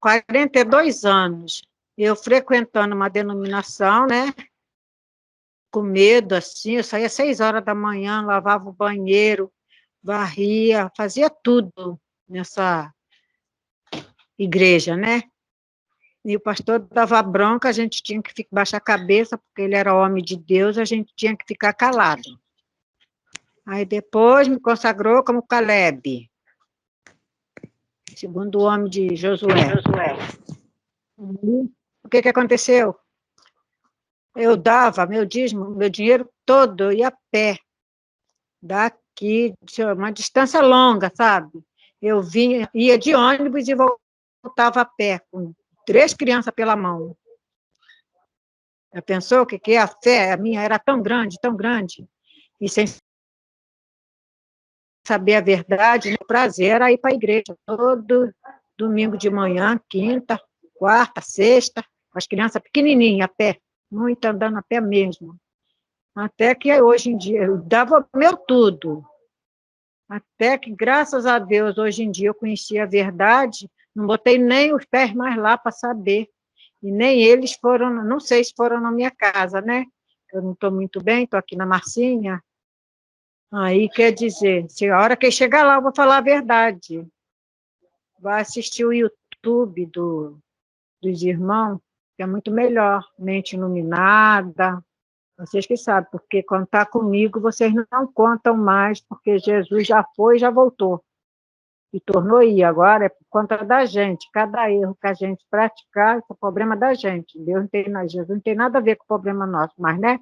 42 anos, eu frequentando uma denominação, né? Com medo, assim, eu saía às 6 horas da manhã, lavava o banheiro, varria, fazia tudo nessa igreja, né? E o pastor dava bronca, a gente tinha que baixar a cabeça, porque ele era homem de Deus, a gente tinha que ficar calado. Aí depois me consagrou como Caleb, segundo homem de Josué. O que aconteceu? Eu dava meu dízimo, meu dinheiro todo, eu ia a pé, daqui, uma distância longa, sabe? Eu ia de ônibus e voltava a pé, com 3 crianças pela mão. Já pensou que a fé, a minha, era tão grande, e sem saber a verdade, né? O prazer era ir para a igreja, todo domingo de manhã, quinta, quarta, sexta, com as crianças pequenininhas, a pé, muito andando a pé mesmo. Até que hoje em dia, eu dava meu tudo. Até que, graças a Deus, hoje em dia eu conheci a verdade, não botei nem os pés mais lá para saber. E nem eles foram, não sei se foram na minha casa, né? Eu não estou muito bem, estou aqui na Marcinha. Aí quer dizer, se a hora que eu chegar lá, eu vou falar a verdade. Vai assistir o YouTube dos irmãos, que é muito melhor, mente iluminada. Vocês que sabem, porque quando está comigo, vocês não contam mais, porque Jesus já foi e já voltou. E tornou aí. Agora é por conta da gente. Cada erro que a gente praticar, é problema da gente. Jesus não tem nada a ver com o problema nosso, mas, né?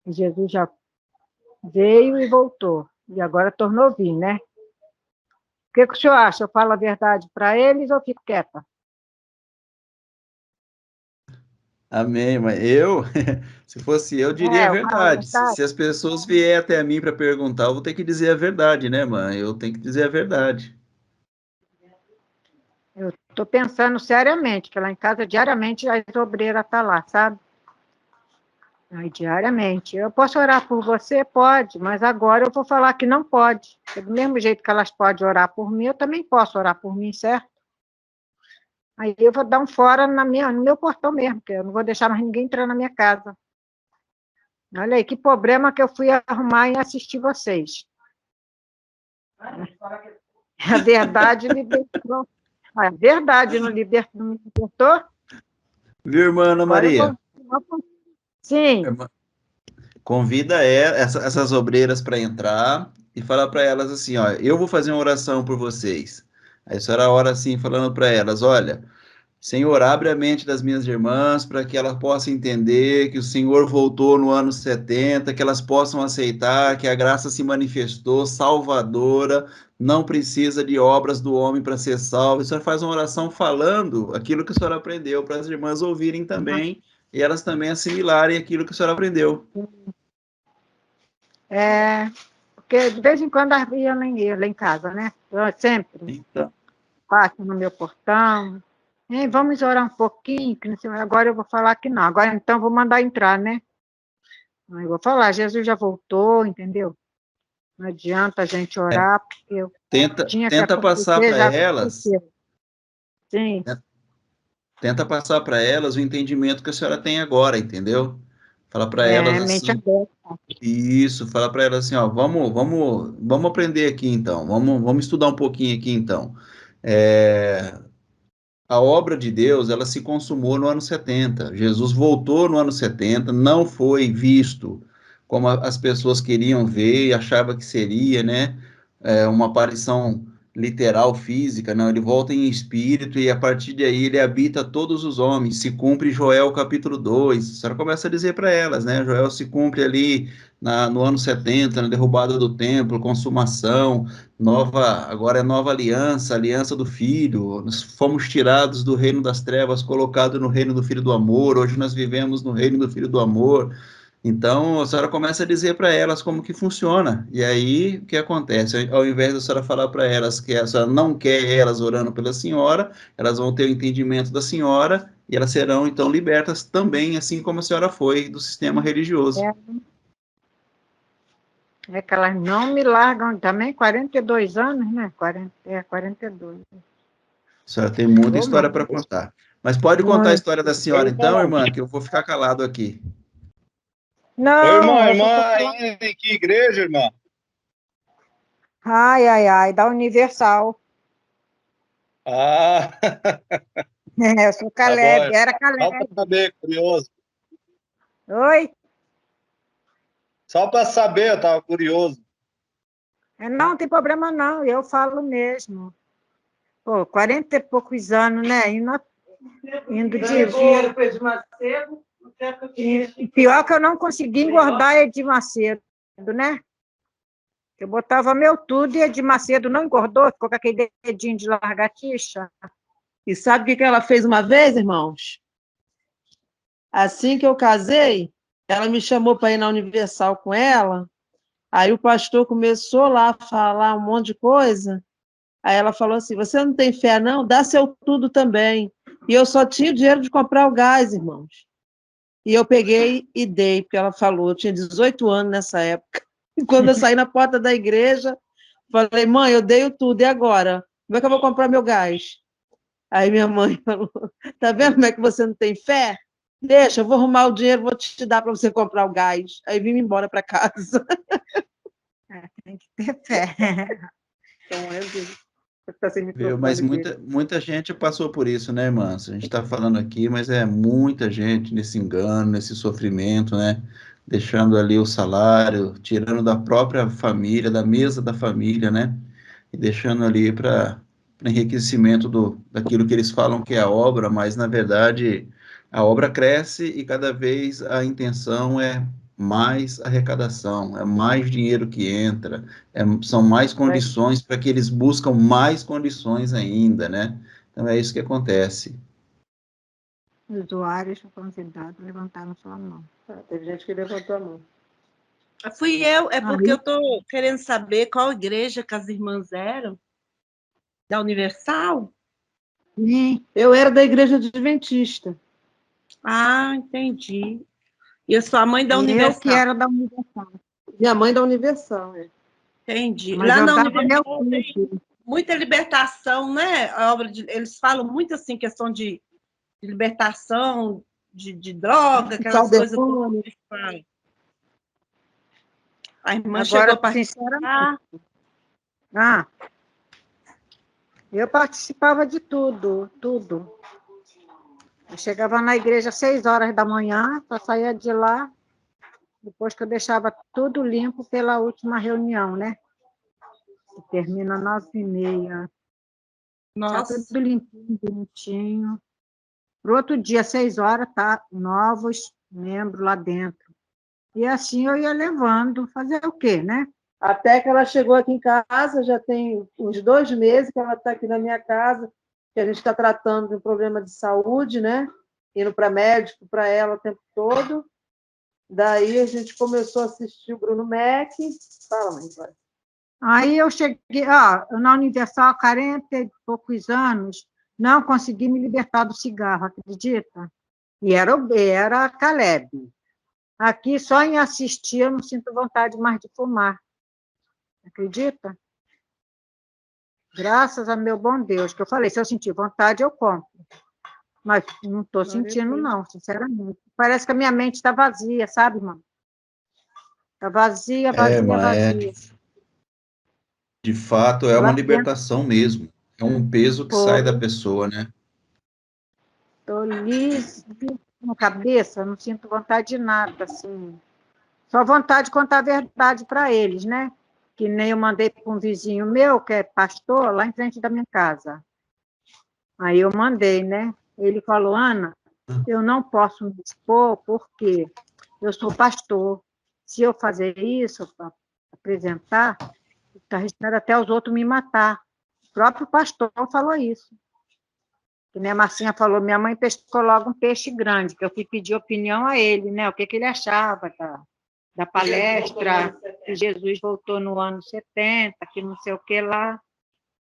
Jesus já veio e voltou. E agora tornou a vir, né? O que o senhor acha? Eu falo a verdade para eles ou fico quieta? Amém, mas eu, se fosse eu, diria a Eu falo a verdade. verdade. Se as pessoas vierem até mim para perguntar, eu vou ter que dizer a verdade, né, mãe? Eu tenho que dizer a verdade. Eu estou pensando seriamente, que lá em casa, diariamente, as obreiras estão lá, sabe? Aí, diariamente. Eu posso orar por você? Pode, mas agora eu vou falar que não pode. Porque do mesmo jeito que elas podem orar por mim, eu também posso orar por mim, certo? Aí eu vou dar um fora no meu portão mesmo, porque eu não vou deixar mais ninguém entrar na minha casa. Olha aí, que problema que eu fui arrumar em assistir vocês. A verdade libertou. A verdade não me libertou? Viu, irmã Ana Agora eu Maria? vou. Sim. Irmã, convida essas obreiras para entrar e falar para elas assim, ó, eu vou fazer uma oração por vocês. Aí a senhora ora assim, falando para elas, olha, Senhor, abre a mente das minhas irmãs para que elas possam entender que o Senhor voltou no ano 70, que elas possam aceitar que a graça se manifestou salvadora, não precisa de obras do homem para ser salvo. A senhora faz uma oração falando aquilo que a senhora aprendeu, para as irmãs ouvirem também e elas também assimilarem aquilo que a senhora aprendeu. É, porque de vez em quando havia lá em casa, né? Eu sempre Então, passo no meu portão. Ei, vamos orar um pouquinho, que não sei, agora eu vou falar que não. Agora então eu vou mandar entrar, né? Eu vou falar, Jesus já voltou, entendeu? Não adianta a gente orar, porque eu tinha que tenta passar acontecer, para já elas, aconteceu. Sim, né? Tenta passar para elas o entendimento que a senhora tem agora, entendeu? Fala para elas mente assim, aberta. isso, fala para ela assim, ó, vamos aprender aqui então, vamos estudar um pouquinho aqui então. É, a obra de Deus, ela se consumou no ano 70. Jesus voltou no ano 70, não foi visto como as pessoas queriam ver e achava que seria, né? Uma aparição literal, física, não, ele volta em espírito e a partir daí ele habita todos os homens, se cumpre Joel capítulo 2, a senhora começa a dizer para elas, né, Joel se cumpre ali no ano 70, na derrubada do templo, consumação, agora é nova aliança, aliança do Filho, nós fomos tirados do reino das trevas, colocados no reino do Filho do Amor, hoje nós vivemos no reino do Filho do Amor. Então, a senhora começa a dizer para elas como que funciona. E aí, o que acontece? Ao invés da senhora falar para elas que a senhora não quer elas orando pela senhora, elas vão ter o entendimento da senhora e elas serão, então, libertas também, assim como a senhora foi do sistema religioso. É que elas não me largam também, 42 anos, né? 42. senhora tem muita Ô, história para mas, contar. Mas pode contar a muito. história da senhora, então, irmã, que eu vou ficar calado aqui. Ô, irmã, Não, eu só estou irmã, falando. em que igreja, irmã? Ai, ai, ai, da Universal. Ah, É, eu sou tá bom. Caleb, era Só para Caleb. saber, curioso. Oi? Só para saber, eu tava curioso. Não, não tem problema não, eu falo mesmo. Pô, 40 e poucos anos, né? Indo de Macedo. E pior que eu não consegui engordar Edir Macedo, né? Eu botava meu tudo e Edir Macedo não engordou, ficou com aquele dedinho de lagartixa. E sabe o que que ela fez uma vez, irmãos? Assim que eu casei, ela me chamou para ir na Universal com ela. Aí o pastor começou lá a falar um monte de coisa. Aí ela falou assim: Você não tem fé, não? Dá seu tudo também. E eu só tinha o dinheiro de comprar o gás, irmãos. E eu peguei e dei, porque ela falou. Eu tinha 18 anos nessa época. E quando eu saí na porta da igreja, falei: Mãe, eu dei o tudo, e agora? Como é que eu vou comprar meu gás? Aí minha mãe falou: Tá vendo como é que você não tem fé? Deixa, eu vou arrumar o dinheiro, vou te dar para você comprar o gás. Aí vim embora para casa. Tem que ter fé. Então, está sem Viu? Mas microfone dele. muita gente passou por isso, né, irmã? A gente está falando aqui, mas é muita gente nesse engano, nesse sofrimento, né? Deixando ali o salário, tirando da própria família, da mesa da família, né? E deixando ali para enriquecimento daquilo que eles falam que é a obra, mas na verdade a obra cresce e cada vez a intenção é mais arrecadação, é mais dinheiro que entra, são mais condições para que eles buscam mais condições ainda, né? Então é isso que acontece. Os usuários convidados levantaram sua mão. Teve gente que levantou a mão. Fui eu, é porque Aí, eu estou querendo saber qual igreja que as irmãs eram, da Universal. sim, Eu era da igreja adventista. Ah, entendi. E eu sou a mãe da eu que Universal. era da Universal. Minha mãe da Universal. Entendi. Mas Lá eu na dava meu Universal tem tudo. muita libertação, né? A obra eles falam muito assim, questão de libertação de droga, Expulsar o aquelas coisas todas demônio. que eles falam. A irmã chegou Agora, a sinceramente, participar. ah, eu participava de tudo, tudo. Eu chegava na igreja às 6 horas da manhã, só saía de lá, depois que eu deixava tudo limpo pela última reunião, né? Que termina às 9h30. Está tudo Nossa, limpinho, bonitinho. Para o outro dia, às 6 horas, tá novos membros lá dentro. E assim eu ia levando. Fazer o quê, né? Até que ela chegou aqui em casa, já tem uns 2 meses que ela está aqui na minha casa, que a gente está tratando de um problema de saúde, né? Indo para médico para ela o tempo todo. Daí a gente começou a assistir o Bruno Mac. Fala, mãe, vai. Aí eu cheguei, na Universal há 40 e poucos anos, não consegui me libertar do cigarro, acredita? E era Caleb. Aqui, só em assistir, eu não sinto vontade mais de fumar. Acredita? Graças a meu bom Deus, que eu falei, se eu sentir vontade, eu compro. Mas não estou sentindo, não, sinceramente. Parece que a minha mente está vazia, sabe, irmão? Está vazia, vazia, Irmã, vazia. de fato é uma Lá dentro, libertação mesmo. É um peso que sai da estou pessoa, né? lisa na cabeça, não sinto vontade de nada, assim. Só vontade de contar a verdade para eles, né? Que nem eu mandei para um vizinho meu, que é pastor, lá em frente da minha casa. Aí eu mandei, né? Ele falou: Ana, eu não posso me expor porque eu sou pastor. Se eu fazer isso, para apresentar, está arriscando até os outros me matar. O próprio pastor falou isso. Que nem a Marcinha falou, minha mãe pescou logo um peixe grande, que eu fui pedir opinião a ele, né? O que ele achava da palestra, que Jesus voltou no ano 70, que não sei o que lá.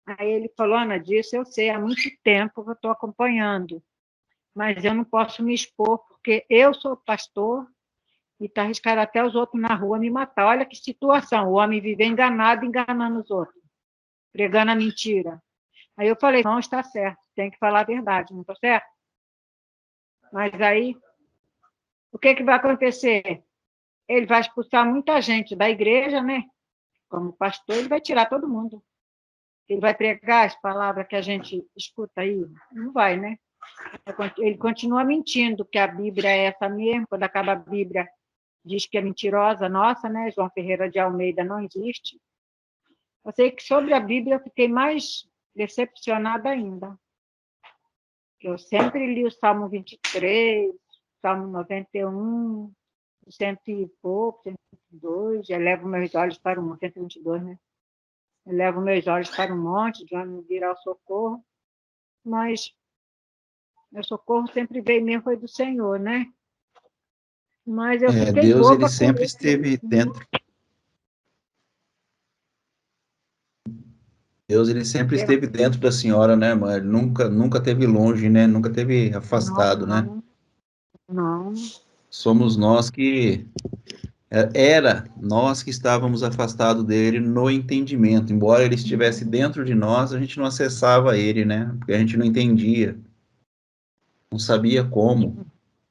Aí ele falou: Ana, disso eu sei, há muito tempo que eu estou acompanhando, mas eu não posso me expor, porque eu sou pastor e está arriscado até os outros na rua me matar. Olha que situação, o homem vive enganado, enganando os outros, pregando a mentira. Aí eu falei, não, está certo, tem que falar a verdade, não está certo? Mas aí, o que vai acontecer? Ele vai expulsar muita gente da igreja, né? Como pastor, ele vai tirar todo mundo. Ele vai pregar as palavras que a gente escuta aí? Não vai, né? Ele continua mentindo que a Bíblia é essa mesmo, quando acaba a Bíblia, diz que é mentirosa, nossa, né? João Ferreira de Almeida não existe. Eu sei que sobre a Bíblia eu fiquei mais decepcionada ainda. Eu sempre li o Salmo 23, Salmo 91, cento e pouco, 102, elevo meus olhos para o monte, 122, né? Elevo meus olhos para o monte, de onde me virá o socorro, mas meu socorro sempre veio mesmo, foi do Senhor, né? Mas eu fiquei Deus, ele boba com sempre isso. esteve dentro. Deus, ele sempre esteve dentro da senhora, né, mãe? Ele nunca teve longe, né? Nunca teve afastado, né? Não. Somos nós que era nós que estávamos afastados dele no entendimento. Embora ele estivesse dentro de nós, a gente não acessava ele, né? Porque a gente não entendia, não sabia como.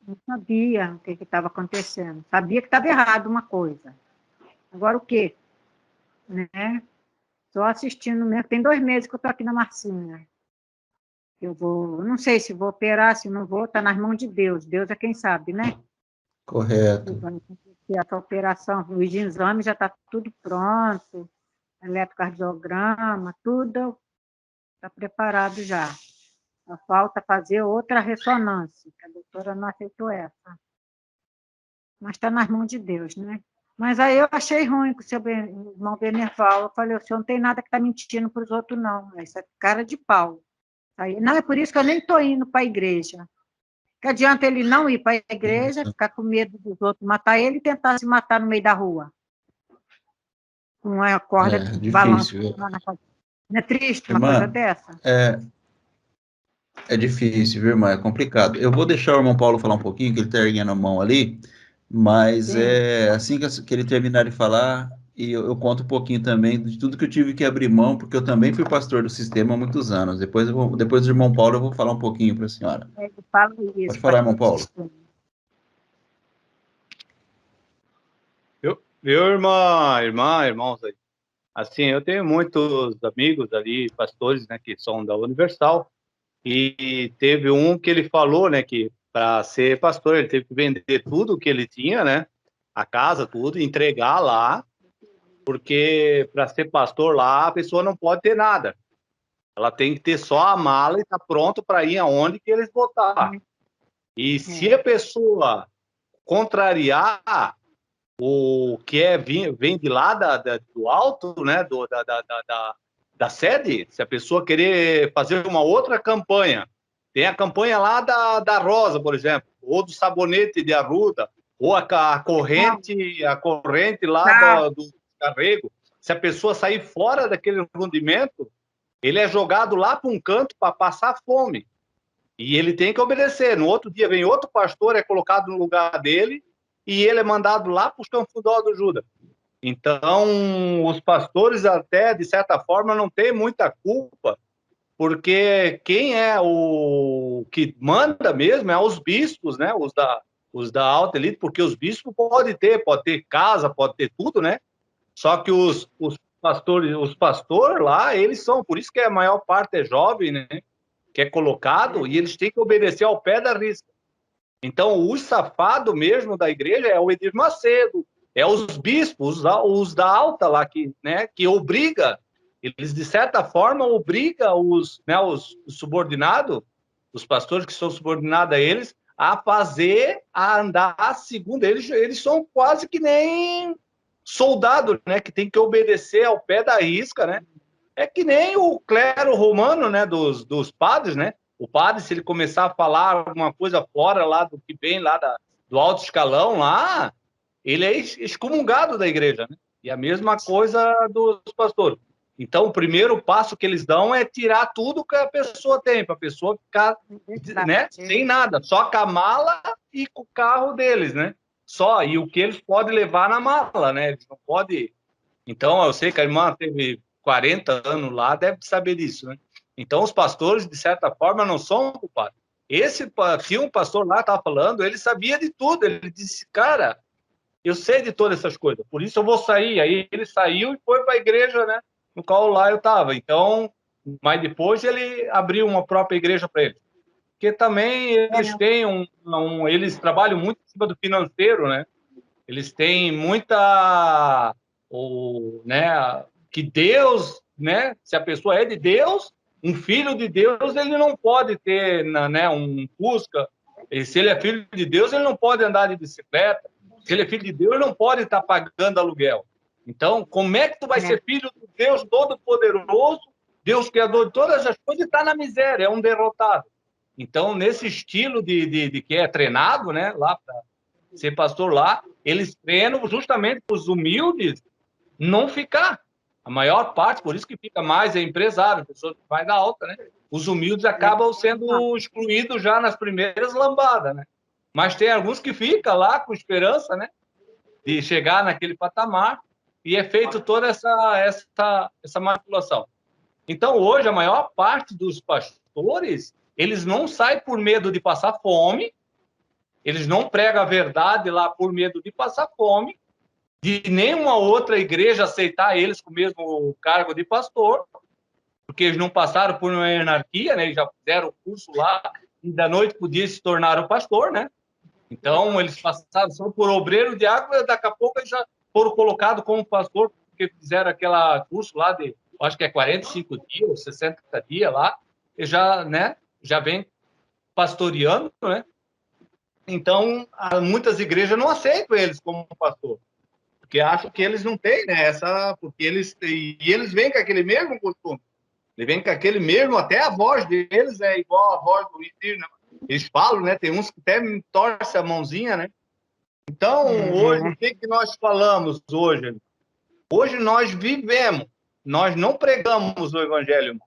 Não sabia o que estava acontecendo. Sabia que estava errado uma coisa. Agora o quê? Né? Só assistindo mesmo. Tem 2 meses que eu estou aqui na Marcinha. Eu não sei se vou operar, se não vou, está nas mãos de Deus. Deus é quem sabe, né? Correto. Essa operação, os exames já está tudo pronto, eletrocardiograma, tudo está preparado já. Só falta fazer outra ressonância, que a doutora não aceitou essa. Mas está nas mãos de Deus, né? Mas aí eu achei ruim com o seu irmão Benerval. Eu falei, o senhor não tem nada que está mentindo para os outros, não. Isso é cara de pau. Aí, não, é por isso que eu nem estou indo para a igreja. Que adianta ele não ir para a igreja, ficar com medo dos outros matar ele e tentar se matar no meio da rua. Com a corda de balanço. Difícil. Não é triste uma Irmã, coisa dessa? é difícil, viu, irmã? É complicado. Eu vou deixar o irmão Paulo falar um pouquinho, que ele está erguendo a mão ali, mas Sim. assim que ele terminar de falar, e eu conto um pouquinho também de tudo que eu tive que abrir mão, porque eu também fui pastor do sistema há muitos anos. Depois do irmão Paulo, eu vou falar um pouquinho para a senhora. Ele fala Pode isso, falar, irmão Paulo. Irmãos aí. Assim, eu tenho muitos amigos ali, pastores, né, que são da Universal, e teve um que ele falou, né, que para ser pastor ele teve que vender tudo que ele tinha, né, a casa, tudo, entregar lá, porque para ser pastor lá a pessoa não pode ter nada. Ela tem que ter só a mala e estar pronto para ir aonde que eles botar. E se a pessoa contrariar o que vem de lá do alto, né, da sede, se a pessoa querer fazer uma outra campanha, tem a campanha lá da Rosa, por exemplo, ou do sabonete de arruda, ou a corrente lá do carrego, se a pessoa sair fora daquele rendimento, ele é jogado lá para um canto para passar fome. E ele tem que obedecer. No outro dia vem outro pastor, é colocado no lugar dele, e ele é mandado lá para os Campos do Judas. Então, os pastores até, de certa forma, não têm muita culpa, porque quem é o que manda mesmo é os bispos, né? Os da alta elite, porque os bispos pode ter casa, pode ter tudo, né? Só que os pastores lá, eles são, por isso que a maior parte é jovem, né? Que é colocado, e eles têm que obedecer ao pé da risca. Então, o safado mesmo da igreja é o Edir Macedo, é os bispos, os da alta lá, que obriga, eles de certa forma obriga os subordinados, os pastores que são subordinados a eles, a andar segundo eles. Eles são quase que nem soldado, né, que tem que obedecer ao pé da risca, né? É que nem o clero romano, né, dos padres, né? O padre, se ele começar a falar alguma coisa fora lá do que vem lá do alto escalão lá, ele é excomungado da igreja, né? E a mesma coisa dos pastores. Então, o primeiro passo que eles dão é tirar tudo que a pessoa tem, para a pessoa ficar, né, sem nada, só com a mala e com o carro deles, né? Só, e o que eles podem levar na mala, né? Eles não podem... Então, eu sei que a irmã teve 40 anos lá, deve saber disso, né? Então, os pastores, de certa forma, não são culpados. Tinha um pastor lá, estava falando, ele sabia de tudo. Ele disse, cara, eu sei de todas essas coisas, por isso eu vou sair. Aí ele saiu e foi para a igreja, né, no qual lá eu estava. Então, mas depois ele abriu uma própria igreja para ele. Porque também eles têm eles trabalham muito em cima do financeiro, né? Eles têm muita, né, que Deus, né, se a pessoa é de Deus, um filho de Deus, ele não pode ter, né, um Fusca. E se ele é filho de Deus, ele não pode andar de bicicleta. Se ele é filho de Deus, ele não pode estar pagando aluguel. Então, como é que tu vai ser filho de Deus Todo-Poderoso, Deus Criador de todas as coisas, e está na miséria, é um derrotado? Então, nesse estilo de que é treinado, né, lá para ser pastor lá, eles treinam justamente para os humildes não ficar. A maior parte, por isso que fica mais empresário, pessoas que vai dar alta, né? Os humildes acabam sendo excluídos já nas primeiras lambadas, né? Mas tem alguns que ficam lá com esperança, né, de chegar naquele patamar, e é feito toda essa manipulação. Então, hoje, a maior parte dos pastores, eles não saem por medo de passar fome, eles não pregam a verdade lá por medo de passar fome, de nenhuma outra igreja aceitar eles com o mesmo cargo de pastor, porque eles não passaram por uma anarquia, né? Eles já fizeram o curso lá, e da noite para o dia se tornaram pastor, né? Então, eles passaram só por obreiro de água, daqui a pouco eles já foram colocados como pastor, porque fizeram aquele curso lá de, acho que é 45 dias, ou 60 dias lá, e já, né, já vem pastoreando, né? Então, muitas igrejas não aceitam eles como pastor, porque acham que eles não têm, né, porque eles vêm com aquele mesmo costume, eles vêm com aquele mesmo, até a voz deles é igual a voz do Idir, né? Eles falam, né, tem uns que até torcem a mãozinha, né? Então, hoje, o que nós falamos hoje? Hoje nós vivemos, nós não pregamos o evangelho.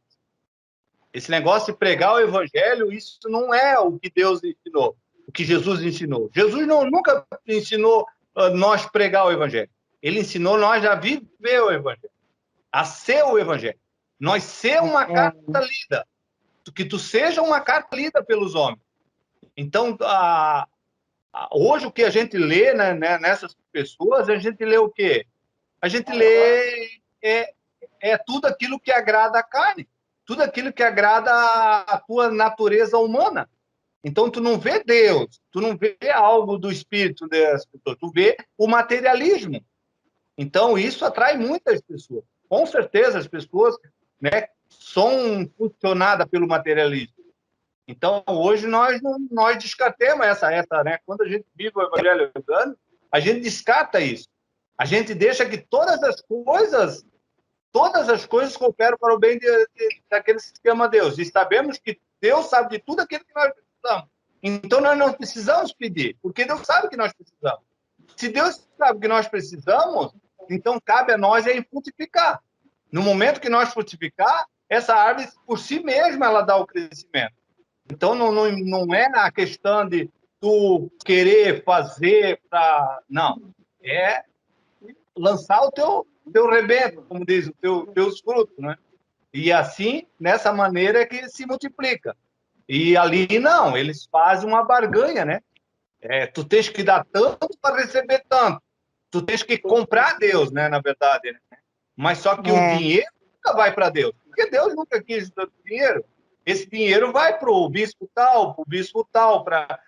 Esse negócio de pregar o evangelho, isso não é o que Deus ensinou, o que Jesus ensinou. Jesus nunca ensinou nós pregar o evangelho. Ele ensinou nós a viver o evangelho, a ser o evangelho. Nós ser uma carta lida, que tu seja uma carta lida pelos homens. Então, hoje o que a gente lê, né, nessas pessoas, a gente lê o quê? A gente lê tudo aquilo que agrada a carne, tudo aquilo que agrada a tua natureza humana. Então, tu não vê Deus, tu não vê algo do espírito das pessoas, tu vê o materialismo. Então, isso atrai muitas pessoas. Com certeza, as pessoas, né, são funcionadas pelo materialismo. Então, hoje, nós descartemos essa, né? Quando a gente vive o evangelho engano, a gente descarta isso. A gente deixa que todas as coisas cooperam para o bem daqueles que amam a Deus. E sabemos que Deus sabe de tudo aquilo que nós precisamos. Então, nós não precisamos pedir, porque Deus sabe que nós precisamos. Se Deus sabe que nós precisamos, então cabe a nós frutificar. No momento que nós frutificar, essa árvore, por si mesma, ela dá o crescimento. Então, não é a questão de tu querer fazer para... Não, é lançar o teu rebento, como diz, teus frutos, né? E assim, nessa maneira é que se multiplica. E ali, não, eles fazem uma barganha, né? Tu tens que dar tanto para receber tanto. Tu tens que comprar Deus, né, na verdade. Né? Mas só que o dinheiro nunca vai para Deus, porque Deus nunca quis tanto dinheiro. Esse dinheiro vai para o bispo tal, para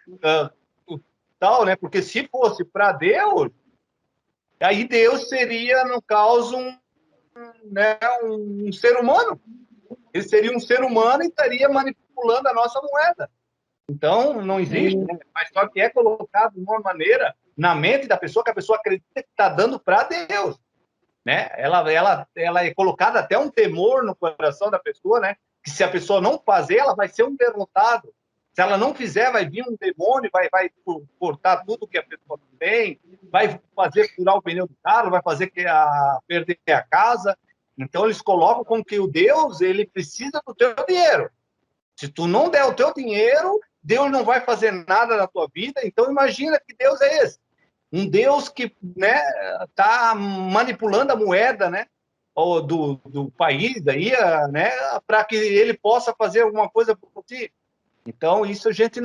tal, né? Porque se fosse para Deus, aí Deus seria, no caso, um ser humano. Ele seria um ser humano e estaria manipulando a nossa moeda. Então, não existe, né? Mas só que é colocado de uma maneira na mente da pessoa que a pessoa acredita que está dando para Deus. Né? Ela é colocada até um temor no coração da pessoa, né? Que se a pessoa não fazer, ela vai ser um derrotado. Se ela não fizer, vai vir um demônio, vai cortar tudo que a pessoa tem, vai fazer furar o pneu do carro, vai fazer perder a casa. Então, eles colocam como que o Deus, ele precisa do teu dinheiro. Se tu não der o teu dinheiro, Deus não vai fazer nada na tua vida. Então, imagina que Deus é esse. Um Deus que, né, tá manipulando a moeda, né? do país aí, né, para que ele possa fazer alguma coisa por ti. Então, isso a gente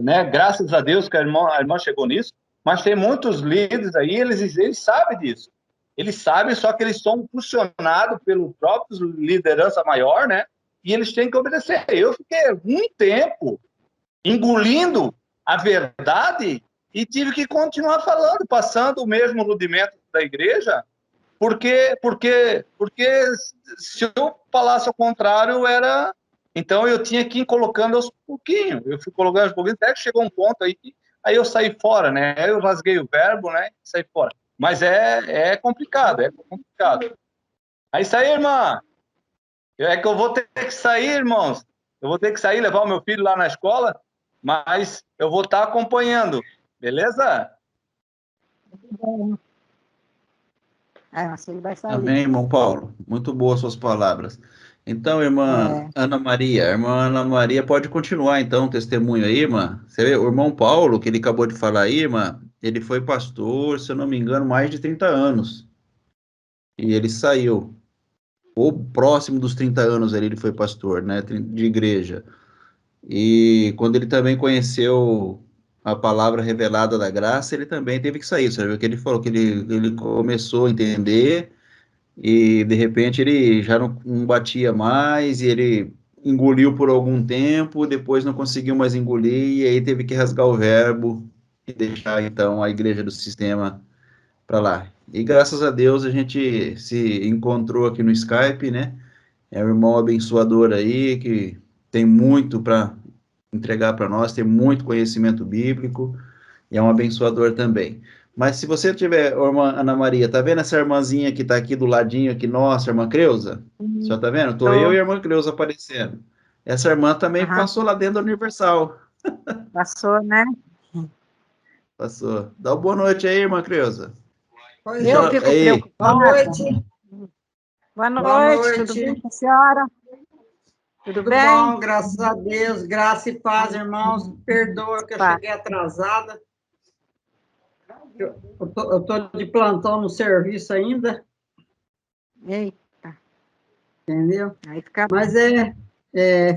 né, graças a Deus que a irmã chegou nisso, mas tem muitos líderes aí, eles sabem disso. Eles sabem, só que eles são funcionados pelo próprio liderança maior, né? E eles têm que obedecer. Eu fiquei muito tempo engolindo a verdade e tive que continuar falando, passando o mesmo rudimento da igreja, porque se eu falasse ao contrário, era... Então, eu tinha que ir colocando aos pouquinhos. Eu fui colocando aos pouquinhos, até que chegou um ponto aí eu saí fora, né? Aí eu rasguei o verbo, né? E saí fora. Mas é complicado, é complicado. É isso aí, irmã. É que eu vou ter que sair, irmãos. Eu vou ter que sair, levar o meu filho lá na escola, mas eu vou estar acompanhando. Beleza? Mas ele vai sair. Amém, irmão Paulo. Muito boas suas palavras. Então, irmã irmã Ana Maria, pode continuar, então, o testemunho aí, irmã. Você vê, o irmão Paulo, que ele acabou de falar aí, irmã, ele foi pastor, se eu não me engano, mais de 30 anos. E ele saiu. Ou próximo dos 30 anos ele foi pastor, né, de igreja. E quando ele também conheceu a palavra revelada da graça, ele também teve que sair. Você viu que ele falou que ele começou a entender e de repente ele já não batia mais e ele engoliu por algum tempo, depois não conseguiu mais engolir e aí teve que rasgar o verbo e deixar então a igreja do sistema para lá. E graças a Deus a gente se encontrou aqui no Skype, né? É um irmão abençoador aí que tem muito para entregar para nós, tem muito conhecimento bíblico e é um abençoador também. Mas se você tiver, ô, irmã Ana Maria, tá vendo essa irmãzinha que tá aqui do ladinho aqui, nossa, irmã Creuza? Só tá vendo? Tô eu e a irmã Creuza aparecendo. Essa irmã também passou lá dentro da Universal. Passou, né? Passou. Dá uma boa noite aí, irmã Creuza. Eu fico preocupada. Boa noite. Boa noite, tudo bem com a senhora? Tudo bem? Bom, graças a Deus, graça e paz, irmãos. Perdoa que eu cheguei atrasada. Eu tô de plantão no serviço ainda. Eita. Entendeu? Aí fica... Mas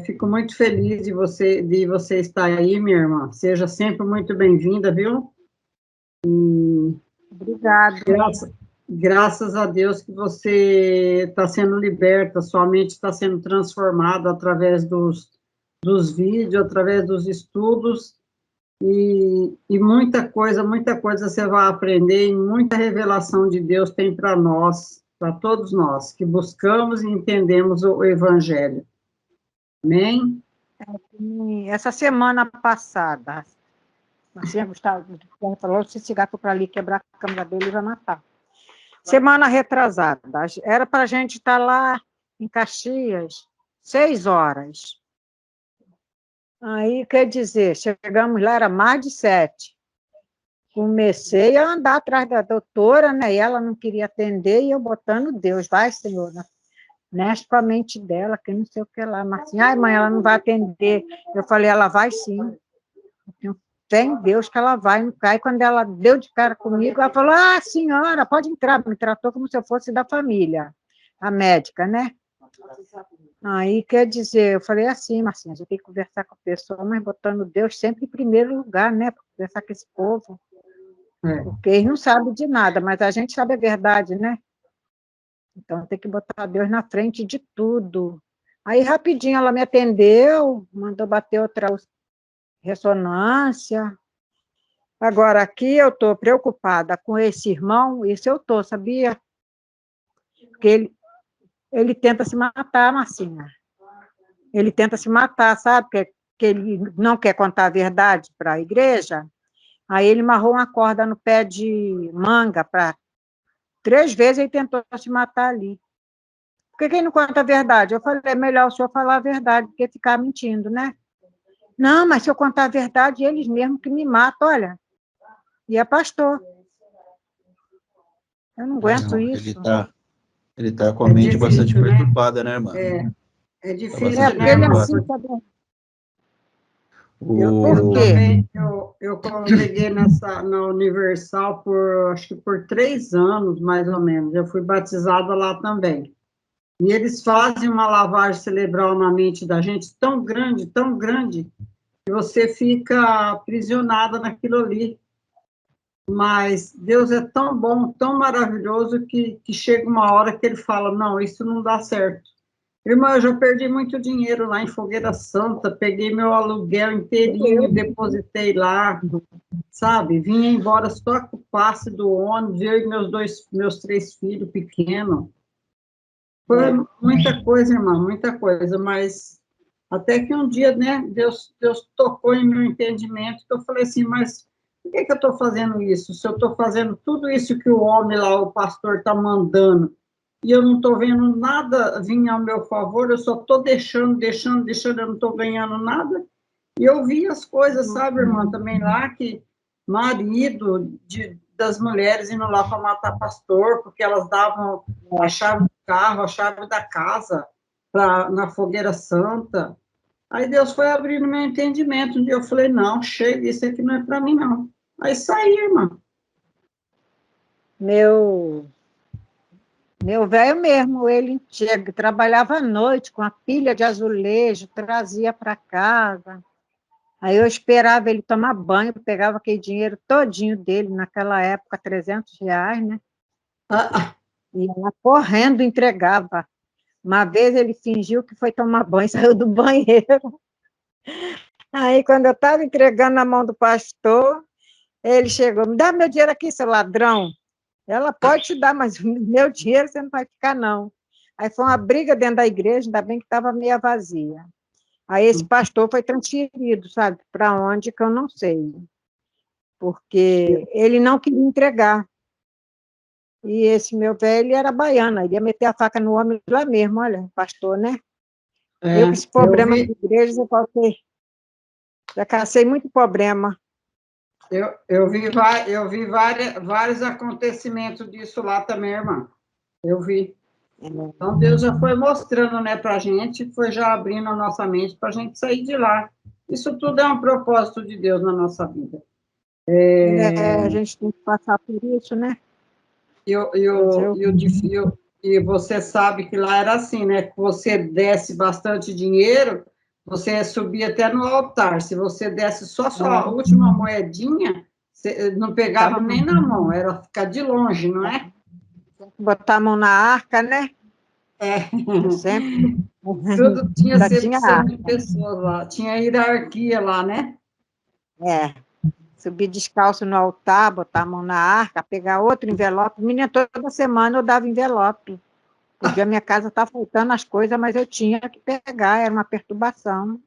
fico muito feliz de você estar aí, minha irmã. Seja sempre muito bem-vinda, viu? Obrigada. Graças a Deus que você está sendo liberta, sua mente está sendo transformada através dos vídeos, através dos estudos, e muita coisa você vai aprender, e muita revelação de Deus tem para nós, para todos nós, que buscamos e entendemos o Evangelho. Amém? Essa semana passada, assim, Gustavo falou, se esse gato para ali quebrar a câmera dele, vai matar. Semana retrasada, era para a gente estar lá em Caxias, 6 horas. Aí, quer dizer, chegamos lá, era mais de 7. Comecei a andar atrás da doutora, né? E ela não queria atender, e eu botando Deus, vai, Senhor, mexe com a mente dela, que não sei o que lá. Mas assim, ai, mãe, ela não vai atender. Eu falei, ela vai sim. Eu tenho fé em Deus que ela vai. Aí, quando ela deu de cara comigo, ela falou, senhora, pode entrar. Me tratou como se eu fosse da família, a médica, né? Aí, quer dizer, eu falei assim, Marcinha, a gente tem que conversar com a pessoa, mas botando Deus sempre em primeiro lugar, né? Para conversar com esse povo. Porque eles não sabem de nada, mas a gente sabe a verdade, né? Então, tem que botar Deus na frente de tudo. Aí, rapidinho, ela me atendeu, mandou bater outra ressonância. Agora, aqui eu estou preocupada com esse irmão, isso eu estou, sabia? Porque ele tenta se matar, Marcinha. Ele tenta se matar, sabe? Porque ele não quer contar a verdade para a igreja. Aí ele amarrou uma corda no pé de manga para 3 vezes ele tentou se matar ali. Por que ele não conta a verdade? Eu falei, é melhor o senhor falar a verdade do que ficar mentindo, né? Não, mas se eu contar a verdade, eles mesmos que me matam, olha. E é pastor. Eu não aguento isso. Ele tá com a mente bastante perturbada, né, irmã? É difícil, porque ele é assim, tá bom? Eu eu congreguei na Universal acho que por 3 anos, mais ou menos. Eu fui batizada lá também. E eles fazem uma lavagem cerebral na mente da gente tão grande, que você fica aprisionada naquilo ali. Mas Deus é tão bom, tão maravilhoso, que chega uma hora que ele fala, não, isso não dá certo. Irmã, eu já perdi muito dinheiro lá em Fogueira Santa, peguei meu aluguel inteirinho, depositei lá, sabe? Vinha embora só com o passe do ônibus, eu e meus 3 filhos pequenos. Foi muita coisa, irmã, muita coisa, mas até que um dia, né, Deus tocou em meu entendimento, que eu falei assim, mas por que eu estou fazendo isso? Se eu estou fazendo tudo isso que o homem lá, o pastor, está mandando, e eu não estou vendo nada vir ao meu favor, eu só estou deixando, eu não estou ganhando nada. E eu vi as coisas, sabe, irmã, também lá, que marido das mulheres indo lá para matar pastor, porque elas davam a chave do carro, a chave da casa, na Fogueira Santa. Aí Deus foi abrindo meu entendimento, um dia eu falei, não, chega, isso aqui não é para mim, não. Aí saí, irmã. Meu velho mesmo, ele trabalhava à noite com a pilha de azulejo, trazia para casa. Aí eu esperava ele tomar banho, pegava aquele dinheiro todinho dele, naquela época, R$300, né? E ela correndo entregava. Uma vez ele fingiu que foi tomar banho, saiu do banheiro. Aí, quando eu estava entregando na mão do pastor, ele chegou, me dá meu dinheiro aqui, seu ladrão. Ela pode te dar, mas meu dinheiro você não vai ficar, não. Aí foi uma briga dentro da igreja, ainda bem que estava meia vazia. Aí esse pastor foi transferido, sabe, para onde que eu não sei. Porque ele não queria entregar. E esse meu velho era baiano, ele ia meter a faca no homem lá mesmo, olha, pastor, né? Eu com esse problema de igreja, já cacei muito problema. Eu vi vários acontecimentos disso lá também, irmã. Eu vi. Então, Deus já foi mostrando, né, para a gente, foi já abrindo a nossa mente para a gente sair de lá. Isso tudo é um propósito de Deus na nossa vida. A gente tem que passar por isso, né? E você sabe que lá era assim, né? Que você desse bastante dinheiro, você subia até no altar. Se você desse só sua última moedinha, você não pegava nem na mão, era ficar de longe, não é? Botar a mão na arca, né? Sempre. Tudo tinha acepção de pessoas lá, tinha hierarquia lá, né? Subir descalço no altar, botar a mão na arca, pegar outro envelope. Menina, toda semana eu dava envelope. Porque a minha casa está faltando as coisas, mas eu tinha que pegar, era uma perturbação.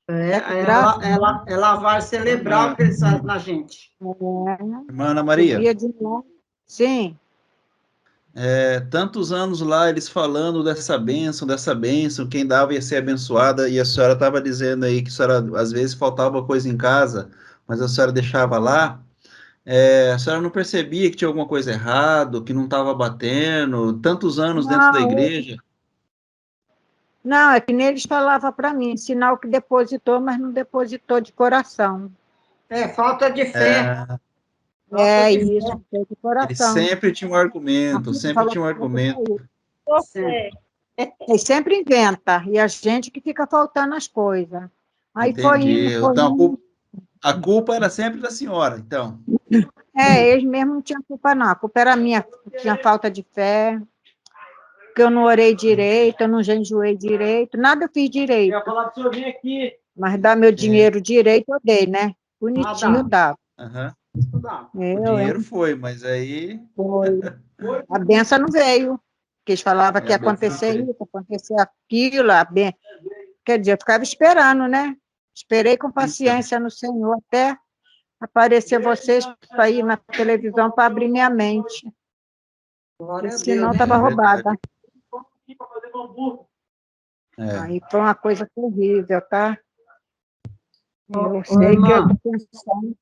É lavagem cerebral que eles fazem na gente. Irmã Ana Maria. Sim. Tantos anos lá, eles falando dessa bênção, quem dava ia ser abençoada, e a senhora estava dizendo aí que a senhora, às vezes, faltava coisa em casa, mas a senhora deixava lá. A senhora não percebia que tinha alguma coisa errada, que não estava batendo, tantos anos dentro da igreja? Não, é que nem eles falavam para mim, sinal que depositou, mas não depositou de coração. Falta de fé. Isso, de coração. Ele sempre tinha um argumento, Ele sempre inventa, e a gente que fica faltando as coisas. Aí Entendi. Então, a culpa era sempre da senhora, então. Eles mesmo não tinham culpa, não. A culpa era minha, tinha falta de fé, que eu não orei direito, eu não jejuei direito, nada eu fiz direito. Eu ia falar para o senhor vir aqui. Mas dar meu dinheiro direito, eu dei, né? Bonitinho eu dava. O dinheiro foi, mas aí... Foi. A benção não veio. Porque eles falavam que ia acontecer isso, acontecer aquilo. Quer dizer, eu ficava esperando, né? Esperei com paciência no Senhor até aparecer vocês para ir na televisão para abrir minha mente. Senão estava roubada. Aí foi uma coisa terrível, tá? Eu sei que eu estou pensando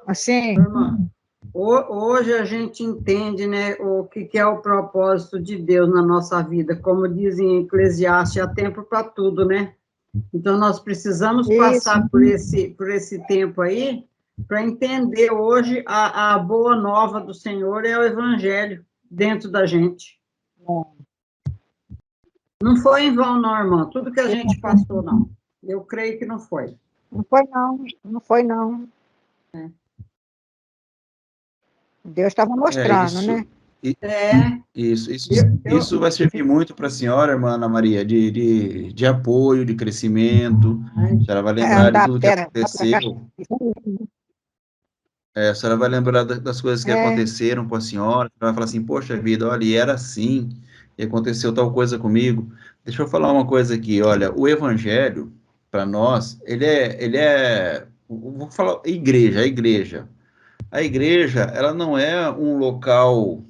assim. Hoje a gente entende, né, o que é o propósito de Deus na nossa vida. Como dizem em Eclesiastes, há tempo para tudo, né? Então, nós precisamos passar por esse tempo aí para entender hoje a boa nova do Senhor é o Evangelho dentro da gente. Não foi em vão, não, irmã. Tudo que a gente passou, não. Eu creio que não foi. Não foi, não. Não foi, não. Deus estava mostrando, isso, né? Isso vai servir muito para a senhora, irmã Ana Maria, de apoio, de crescimento. A senhora vai lembrar de Andar a tudo que pé, aconteceu. A senhora vai lembrar das coisas que aconteceram com a senhora. Vai falar assim, poxa vida, olha, e era assim, e aconteceu tal coisa comigo. Deixa eu falar uma coisa aqui, olha, o evangelho, para nós, vou falar, a igreja. A igreja, ela não é um local,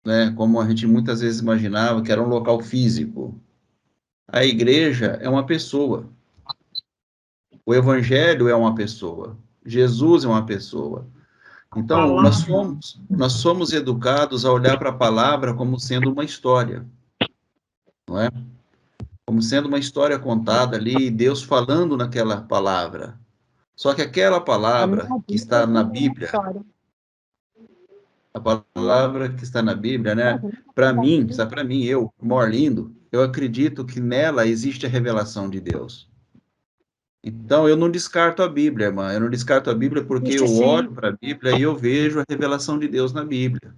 né, como a gente muitas vezes imaginava, que era um local físico. A igreja é uma pessoa. O evangelho é uma pessoa. Jesus é uma pessoa. Então, nós somos educados a olhar para a palavra como sendo uma história, não é? Como sendo uma história contada ali, Deus falando naquela palavra. Só que aquela palavra que está na Bíblia, a palavra que está na Bíblia, né? Para mim, eu, Morlindo, eu acredito que nela existe a revelação de Deus. Então, eu não descarto a Bíblia, irmã. Eu não descarto a Bíblia porque eu olho para a Bíblia e eu vejo a revelação de Deus na Bíblia.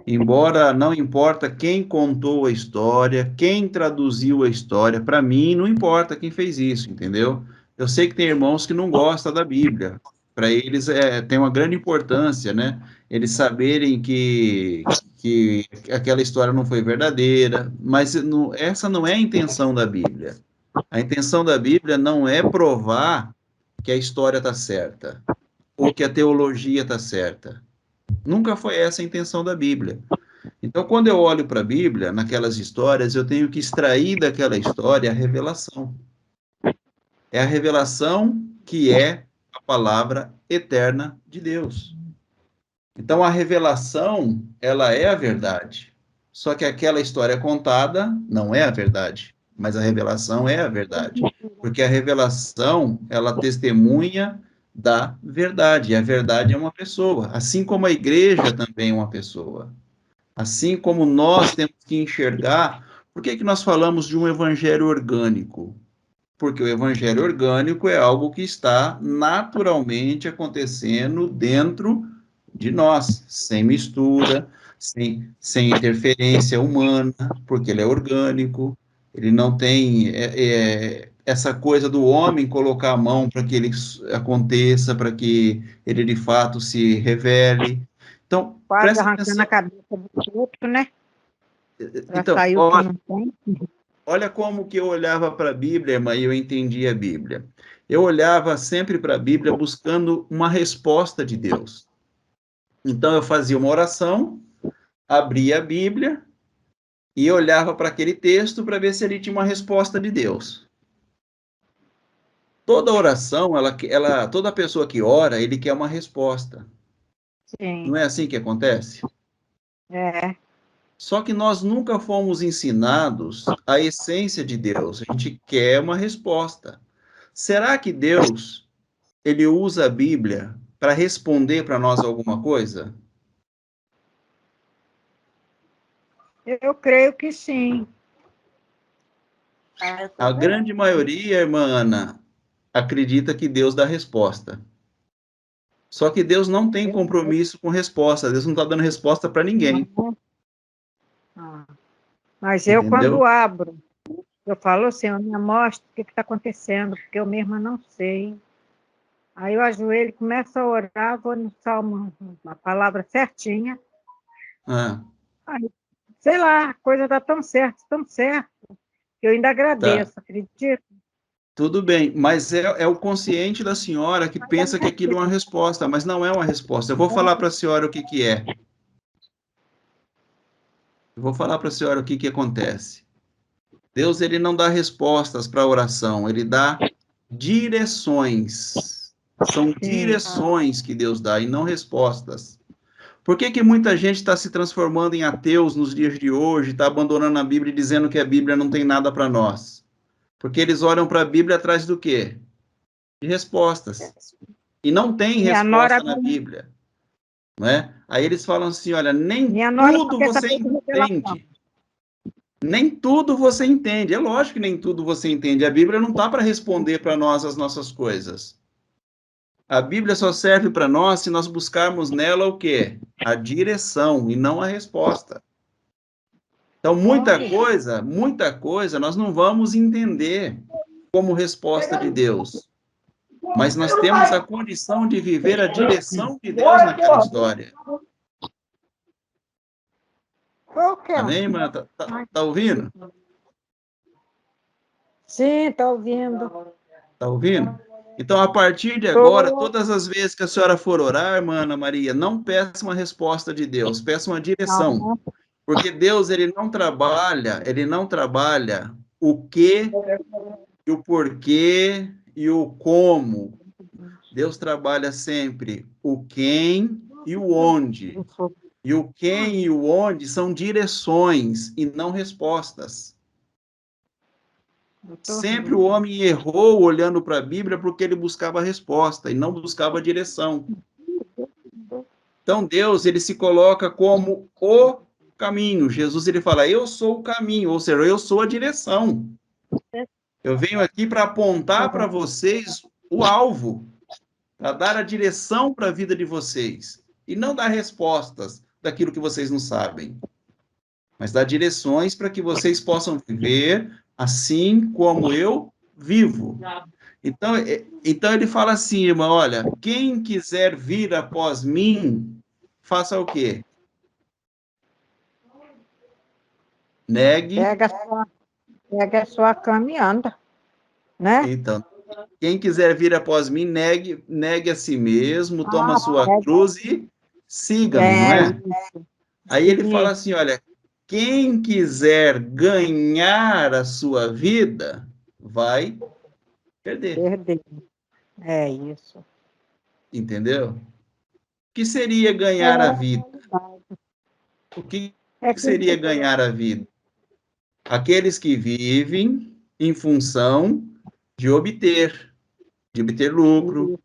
Embora não importa quem contou a história, quem traduziu a história, para mim não importa quem fez isso, entendeu? Eu sei que tem irmãos que não gostam da Bíblia. Para eles tem uma grande importância, né? Eles saberem que aquela história não foi verdadeira, mas essa não é a intenção da Bíblia. A intenção da Bíblia não é provar que a história está certa ou que a teologia está certa. Nunca foi essa a intenção da Bíblia. Então, quando eu olho para a Bíblia, naquelas histórias, eu tenho que extrair daquela história a revelação. É a revelação que é a palavra eterna de Deus. Então, a revelação, ela é a verdade. Só que aquela história contada não é a verdade, mas a revelação é a verdade. Porque a revelação, ela testemunha da verdade. E a verdade é uma pessoa. Assim como a igreja também é uma pessoa. Assim como nós temos que enxergar, por que nós falamos de um evangelho orgânico? Porque o evangelho orgânico é algo que está naturalmente acontecendo dentro de nós, sem mistura, sem interferência humana, porque ele é orgânico, ele não tem essa coisa do homem colocar a mão para que ele aconteça, para que ele de fato se revele. Então, quase presta arrancando atenção. a cabeça do outro, né? Para Então, sair o que não tem. olha como que eu olhava para a Bíblia, irmã, e eu entendia a Bíblia. Eu olhava sempre para a Bíblia buscando uma resposta de Deus. Então, eu fazia uma oração, abria a Bíblia e olhava para aquele texto para ver se ele tinha uma resposta de Deus. Toda oração, toda pessoa que ora, ele quer uma resposta. Sim. Não é assim que acontece? É. Só que nós nunca fomos ensinados a essência de Deus. A gente quer uma resposta. Será que Deus, ele usa a Bíblia para responder para nós alguma coisa? Eu creio que sim. A grande maioria, irmã Ana, acredita que Deus dá resposta. Só que Deus não tem compromisso com resposta. Deus não está dando resposta para ninguém. Mas eu, Entendeu? quando abro, eu falo, Senhor, me mostra o que está acontecendo, porque eu mesma não sei. Aí eu ajoelho, começo a orar, vou no Salmo, uma palavra certinha. Aí, sei lá, a coisa está tão certa, que eu ainda agradeço, acredito. Tudo bem, mas é o consciente da senhora que pensa que aquilo é uma resposta, mas não é uma resposta. Eu vou falar para a senhora o que é. Eu vou falar para a senhora o que acontece. Deus, ele não dá respostas para a oração, ele dá direções. São direções que Deus dá e não respostas. Por que muita gente está se transformando em ateus nos dias de hoje, está abandonando a Bíblia e dizendo que a Bíblia não tem nada para nós? Porque eles olham para a Bíblia atrás do quê? De respostas. E não tem Minha nora, resposta na Bíblia. Não é? Aí eles falam assim, olha, nem minha nora só tudo quer você saber de revelação. entende. Nem tudo você entende. É lógico que nem tudo você entende. A Bíblia não está para responder para nós as nossas coisas. A Bíblia só serve para nós se nós buscarmos nela o quê? A direção e não a resposta. Então, muita coisa nós não vamos entender como resposta de Deus. Mas nós temos a condição de viver a direção de Deus naquela história. Amém, irmã? Tá ouvindo? Sim, estou ouvindo. Tá ouvindo? Então, a partir de agora, todas as vezes que a senhora for orar, irmã Ana Maria, não peça uma resposta de Deus, peça uma direção. Porque Deus, ele não trabalha o que, e o porquê e o como. Deus trabalha sempre o quem e o onde. E o quem e o onde são direções e não respostas. Sempre o homem errou olhando para a Bíblia porque ele buscava a resposta e não buscava a direção. Então Deus, ele se coloca como o caminho. Jesus, ele fala, eu sou o caminho, ou seja, eu sou a direção. Eu venho aqui para apontar para vocês o alvo, para dar a direção para a vida de vocês e não dar respostas daquilo que vocês não sabem, mas dar direções para que vocês possam viver assim como eu vivo. Então ele fala assim, irmã, olha, quem quiser vir após mim, faça o quê? Negue. Pega a sua cama e anda, né? Então, quem quiser vir após mim, negue a si mesmo, toma a sua cruz e siga-me, não é? Aí ele fala assim, olha, quem quiser ganhar a sua vida, vai perder. É isso. Entendeu? O que seria ganhar a vida? O que seria ganhar a vida? Aqueles que vivem em função de obter lucro,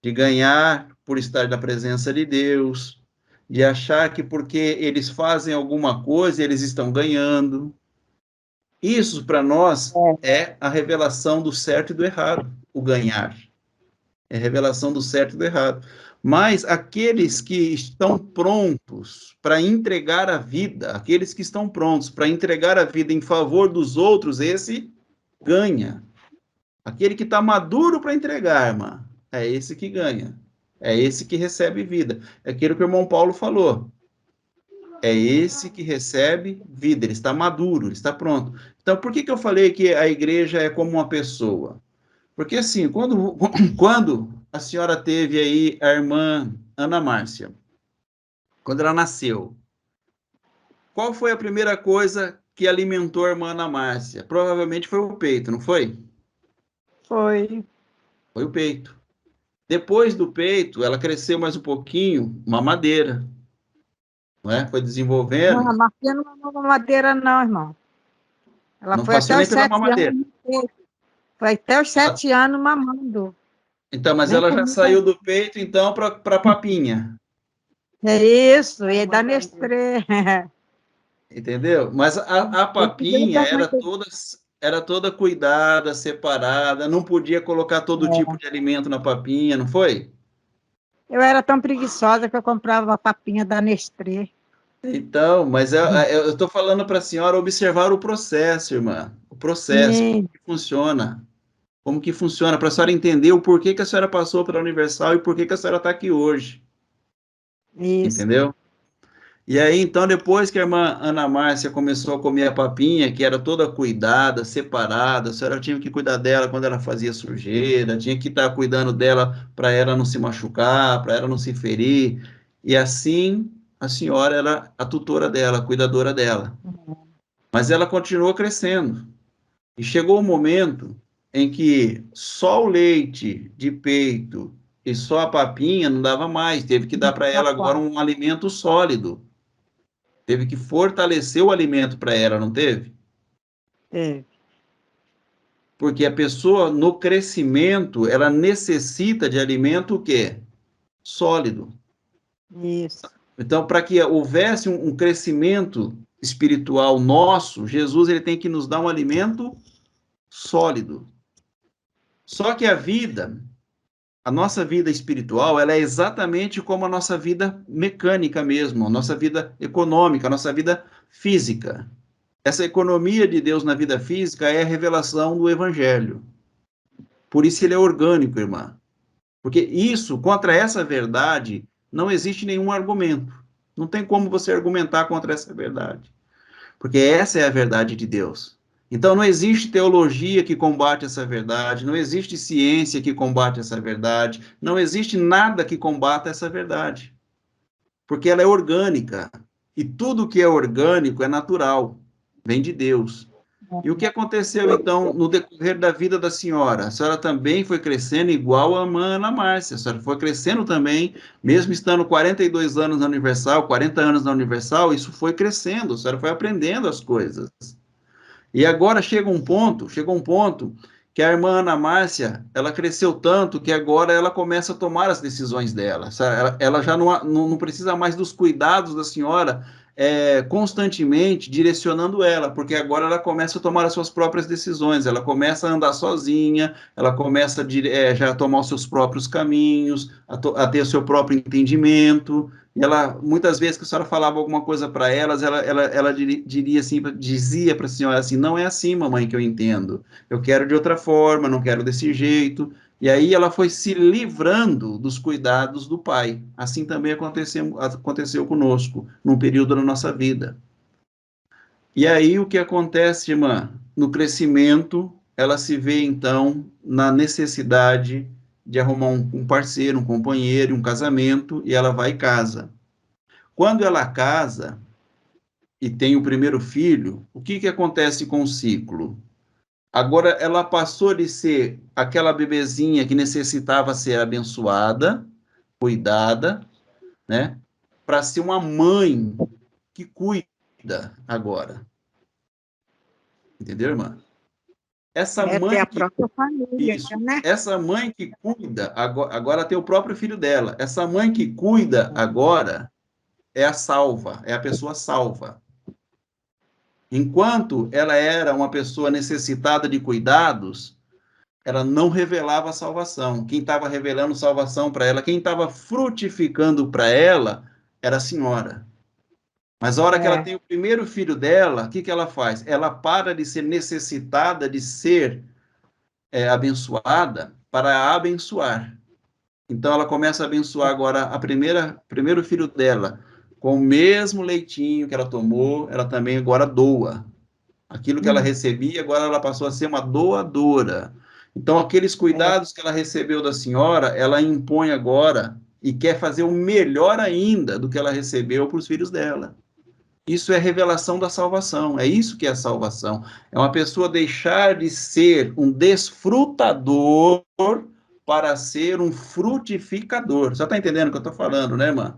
de ganhar por estar na presença de Deus, de achar que porque eles fazem alguma coisa, eles estão ganhando. Isso, para nós, é a revelação do certo e do errado, o ganhar. É a revelação do certo e do errado. Mas aqueles que estão prontos para entregar a vida, aqueles que estão prontos para entregar a vida em favor dos outros, esse ganha. Aquele que está maduro para entregar, irmã, é esse que ganha. É esse que recebe vida. É aquilo que o irmão Paulo falou. É esse que recebe vida. Ele está maduro, ele está pronto. Então, por que eu falei que a igreja é como uma pessoa? Porque, assim, quando a senhora teve aí a irmã Ana Márcia, quando ela nasceu, qual foi a primeira coisa que alimentou a irmã Ana Márcia? Provavelmente foi o peito, não foi? Foi. Foi o peito. Depois do peito, ela cresceu mais um pouquinho, mamadeira. Não é? Foi desenvolvendo. Não, a Marcinha não mamou mamadeira, não, irmão. Ela Não foi passou até nem os pela 7 mamadeira. anos. Foi até os 7 anos mamando. Então, mas Nem ela já comida. saiu do peito, então, para papinha. É isso, e da Nestlé. Entendeu? Mas a papinha era toda cuidada, separada, não podia colocar todo tipo de alimento na papinha, não foi? Eu era tão preguiçosa que eu comprava a papinha da Nestlé. Então, mas eu estou falando para a senhora observar o processo, irmã. O processo, como que funciona. Como que funciona, para a senhora entender o porquê que a senhora passou pela Universal e porquê que a senhora está aqui hoje. Isso. Entendeu? E aí, então, depois que a irmã Ana Márcia começou a comer a papinha, que era toda cuidada, separada, a senhora tinha que cuidar dela quando ela fazia sujeira, tinha que estar cuidando dela para ela não se machucar, para ela não se ferir. E assim, a senhora era a tutora dela, a cuidadora dela. Mas ela continuou crescendo. E chegou o momento em que só o leite de peito e só a papinha não dava mais, teve que dar para ela agora um alimento sólido. Teve que fortalecer o alimento para ela, não teve? Teve. Porque a pessoa, no crescimento, ela necessita de alimento o quê? Sólido. Isso. Então, para que houvesse um crescimento espiritual nosso, Jesus ele tem que nos dar um alimento sólido. Só que a nossa vida espiritual, ela é exatamente como a nossa vida mecânica mesmo, a nossa vida econômica, a nossa vida física. Essa economia de Deus na vida física é a revelação do Evangelho. Por isso ele é orgânico, irmã. Porque isso, contra essa verdade, não existe nenhum argumento. Não tem como você argumentar contra essa verdade. Porque essa é a verdade de Deus. Então não existe teologia que combate essa verdade, não existe ciência que combate essa verdade, não existe nada que combata essa verdade. Porque ela é orgânica. E tudo que é orgânico é natural, vem de Deus. E o que aconteceu, então, no decorrer da vida da senhora? A senhora também foi crescendo igual a Ana Márcia. A senhora foi crescendo também, mesmo estando 42 anos na Universal, 40 anos na Universal, isso foi crescendo, a senhora foi aprendendo as coisas. E agora chega um ponto que a irmã Ana Márcia, ela cresceu tanto que agora ela começa a tomar as decisões dela. Ela já não precisa mais dos cuidados da senhora constantemente direcionando ela, porque agora ela começa a tomar as suas próprias decisões, ela começa a andar sozinha, ela começa já a tomar os seus próprios caminhos, a ter o seu próprio entendimento. E ela, muitas vezes que a senhora falava alguma coisa para elas, ela diria assim, dizia para a senhora assim, não é assim, mamãe, que eu entendo. Eu quero de outra forma, não quero desse jeito. E aí ela foi se livrando dos cuidados do pai. Assim também aconteceu conosco, num período da nossa vida. E aí o que acontece, irmã? No crescimento, ela se vê, então, na necessidade de arrumar um parceiro, um companheiro, um casamento, e ela vai e casa. Quando ela casa e tem o primeiro filho, o que acontece com o ciclo? Agora ela passou de ser aquela bebezinha que necessitava ser abençoada, cuidada, né? Para ser uma mãe que cuida agora. Entendeu, irmã? Essa Ter mãe a que própria família, isso, né? essa mãe que cuida agora tem o próprio filho dela. Essa mãe que cuida agora é a salva, é a pessoa salva. Enquanto ela era uma pessoa necessitada de cuidados, ela não revelava a salvação. Quem estava revelando salvação para ela, quem estava frutificando para ela, era a senhora. Mas a hora que ela tem o primeiro filho dela, o que ela faz? Ela para de ser necessitada de ser abençoada para abençoar. Então ela começa a abençoar agora primeiro filho dela, com o mesmo leitinho que ela tomou, ela também agora doa. Aquilo que ela recebia, agora ela passou a ser uma doadora. Então, aqueles cuidados que ela recebeu da senhora, ela impõe agora e quer fazer o melhor ainda do que ela recebeu para os filhos dela. Isso é revelação da salvação, é isso que é a salvação. É uma pessoa deixar de ser um desfrutador para ser um frutificador. Você está entendendo o que eu estou falando, né, irmã?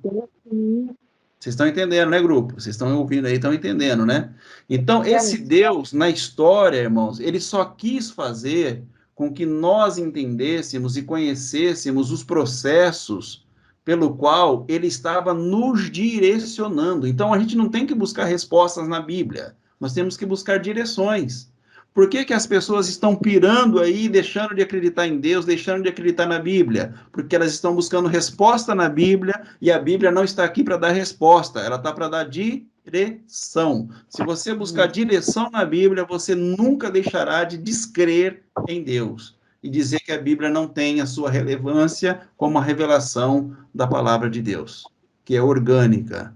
Vocês estão entendendo, né, grupo? Vocês estão ouvindo aí, estão entendendo, né? Então, esse Deus, na história, irmãos, ele só quis fazer com que nós entendêssemos e conhecêssemos os processos pelo qual ele estava nos direcionando. Então, a gente não tem que buscar respostas na Bíblia, nós temos que buscar direções. Por que as pessoas estão pirando aí, deixando de acreditar em Deus, deixando de acreditar na Bíblia? Porque elas estão buscando resposta na Bíblia e a Bíblia não está aqui para dar resposta, ela está para dar direção. Se você buscar direção na Bíblia, você nunca deixará de descrer em Deus e dizer que a Bíblia não tem a sua relevância como a revelação da palavra de Deus, que é orgânica,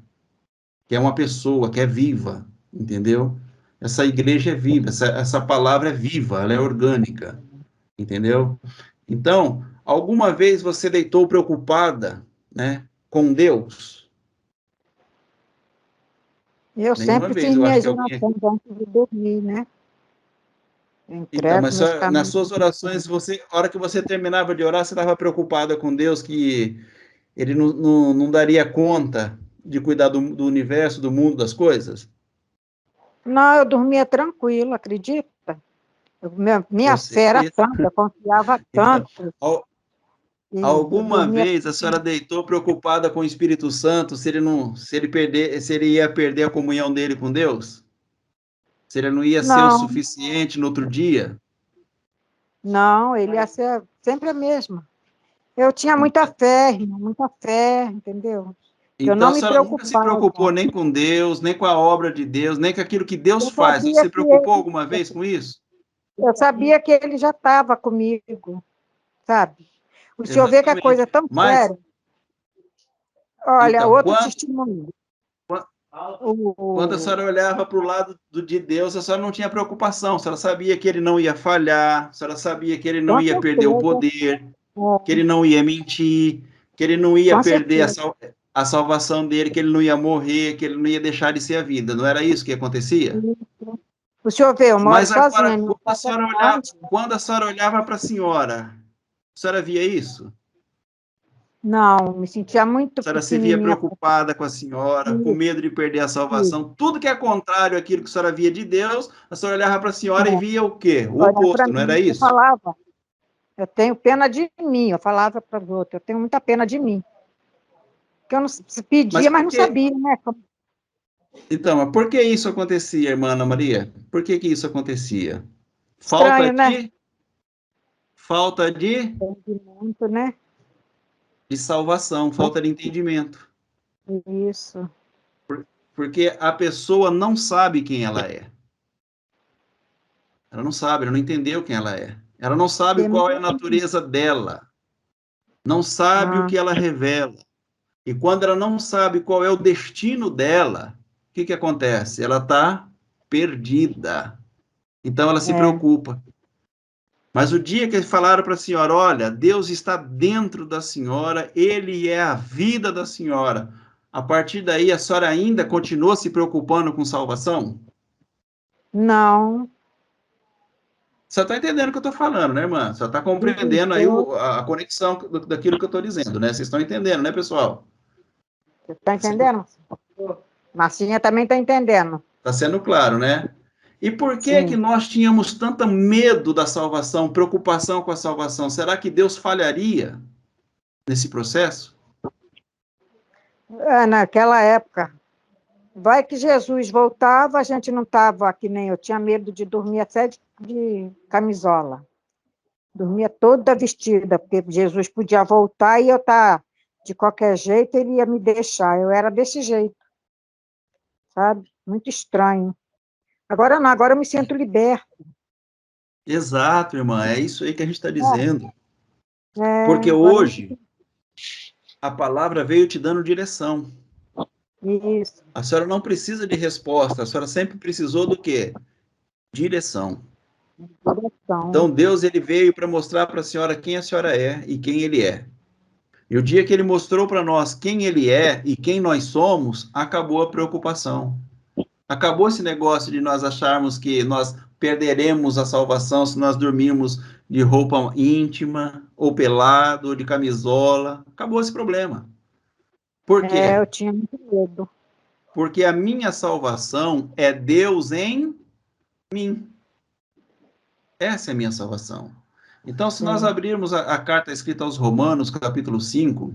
que é uma pessoa, que é viva, entendeu? Essa igreja é viva, essa palavra é viva, ela é orgânica, entendeu? Então, alguma vez você deitou preocupada, né, com Deus? Eu Nenhuma sempre vez, fiz eu acho minhas que alguém aqui... orações antes de dormir, né? Então, Entrego mas meus nas caminhos. suas orações, a hora que você terminava de orar, você estava preocupada com Deus, que ele não daria conta de cuidar do universo, do mundo, das coisas? Não, eu dormia tranquilo, acredita? Minha fé era tanta, eu confiava Então, tanto. alguma vez a senhora deitou preocupada com o Espírito Santo se ele ia perder a comunhão dele com Deus? Se ele não ia ser o Não, suficiente no outro dia? não, ele ia ser sempre a mesma. Eu tinha muita fé, irmão, muita fé, entendeu? Eu Então não a me senhora nunca se preocupava. preocupou nem com Deus, nem com a obra de Deus, nem com aquilo que Deus Eu faz. Você sabia se que preocupou alguma vez com isso? eu sabia que ele já estava comigo, sabe? O senhor vê que a coisa é Exatamente. tão Mas, séria. Olha, então, outro testemunho. quando a senhora olhava para o lado de Deus, a senhora não tinha preocupação. A senhora sabia que ele não ia falhar, a senhora sabia que ele não Com ia perder o certeza, poder, que ele não ia mentir, que ele não ia com perder certeza. a salvação dele, que ele não ia morrer, que ele não ia deixar de ser a vida. Não era isso que acontecia? O senhor vê, eu moro Mas sozinha agora, em uma casa grande. quando a senhora olhava para a senhora via isso? Não, me sentia muito A senhora se via pequenininha. preocupada com a senhora, com medo de perder a Isso. salvação. Tudo que é contrário àquilo que a senhora via de Deus, a senhora olhava para a senhora e via o quê? O Olhar para oposto, não era mim, eu isso? falava, eu tenho pena de mim, eu falava para os outros, eu tenho muita pena de mim. Porque eu não se Mas pedia, mas por não que? sabia, né? Então, mas por que isso acontecia, irmã Ana Maria? Por que isso acontecia? Falta Estranho, né? de falta Entendimento, né? de salvação, falta de entendimento. Isso. Porque a pessoa não sabe quem ela é. Ela não sabe, ela não entendeu quem ela é. Ela não sabe Tem qual é muita a natureza dela. Não sabe o ah, que ela revela. E quando ela não sabe qual é o destino dela, o que acontece? Ela está perdida. Então ela se é. preocupa. Mas o dia que falaram para a senhora, olha, Deus está dentro da senhora, Ele é a vida da senhora. A partir daí, a senhora ainda continua se preocupando com salvação? Não, Você está entendendo o que eu estou falando, né, irmã? Você está compreendendo aí isso. a conexão daquilo que eu estou dizendo, né? Vocês estão entendendo, né, pessoal? Você está entendendo? Marcinha também está entendendo. Está sendo claro, né? E por que Sim. nós tínhamos tanto medo da salvação, preocupação com a salvação? Será que Deus falharia nesse processo? Naquela época, vai que Jesus voltava, a gente não estava que nem eu, tinha medo de dormir até de camisola. Dormia toda vestida, porque Jesus podia voltar e eu estar de qualquer jeito, ele ia me deixar. Eu era desse jeito, sabe? Muito estranho. Agora não, agora eu me sinto liberta. Exato, irmã, é isso aí que a gente está dizendo. Porque Agora hoje a palavra veio te dando direção. isso. A senhora não precisa de resposta, a senhora sempre precisou do quê? Direção. Então Direção. Deus ele veio para mostrar para a senhora quem a senhora é e quem ele é. E o dia que ele mostrou para nós quem ele é e quem nós somos, acabou a preocupação. Acabou esse negócio de nós acharmos que nós perderemos a salvação se nós dormirmos de roupa íntima, ou pelado, ou de camisola. Acabou esse problema. Por quê? Eu tinha muito medo. Porque a minha salvação é Deus em mim. Essa é a minha salvação. Então, se nós Sim. abrirmos a carta escrita aos Romanos, capítulo 5,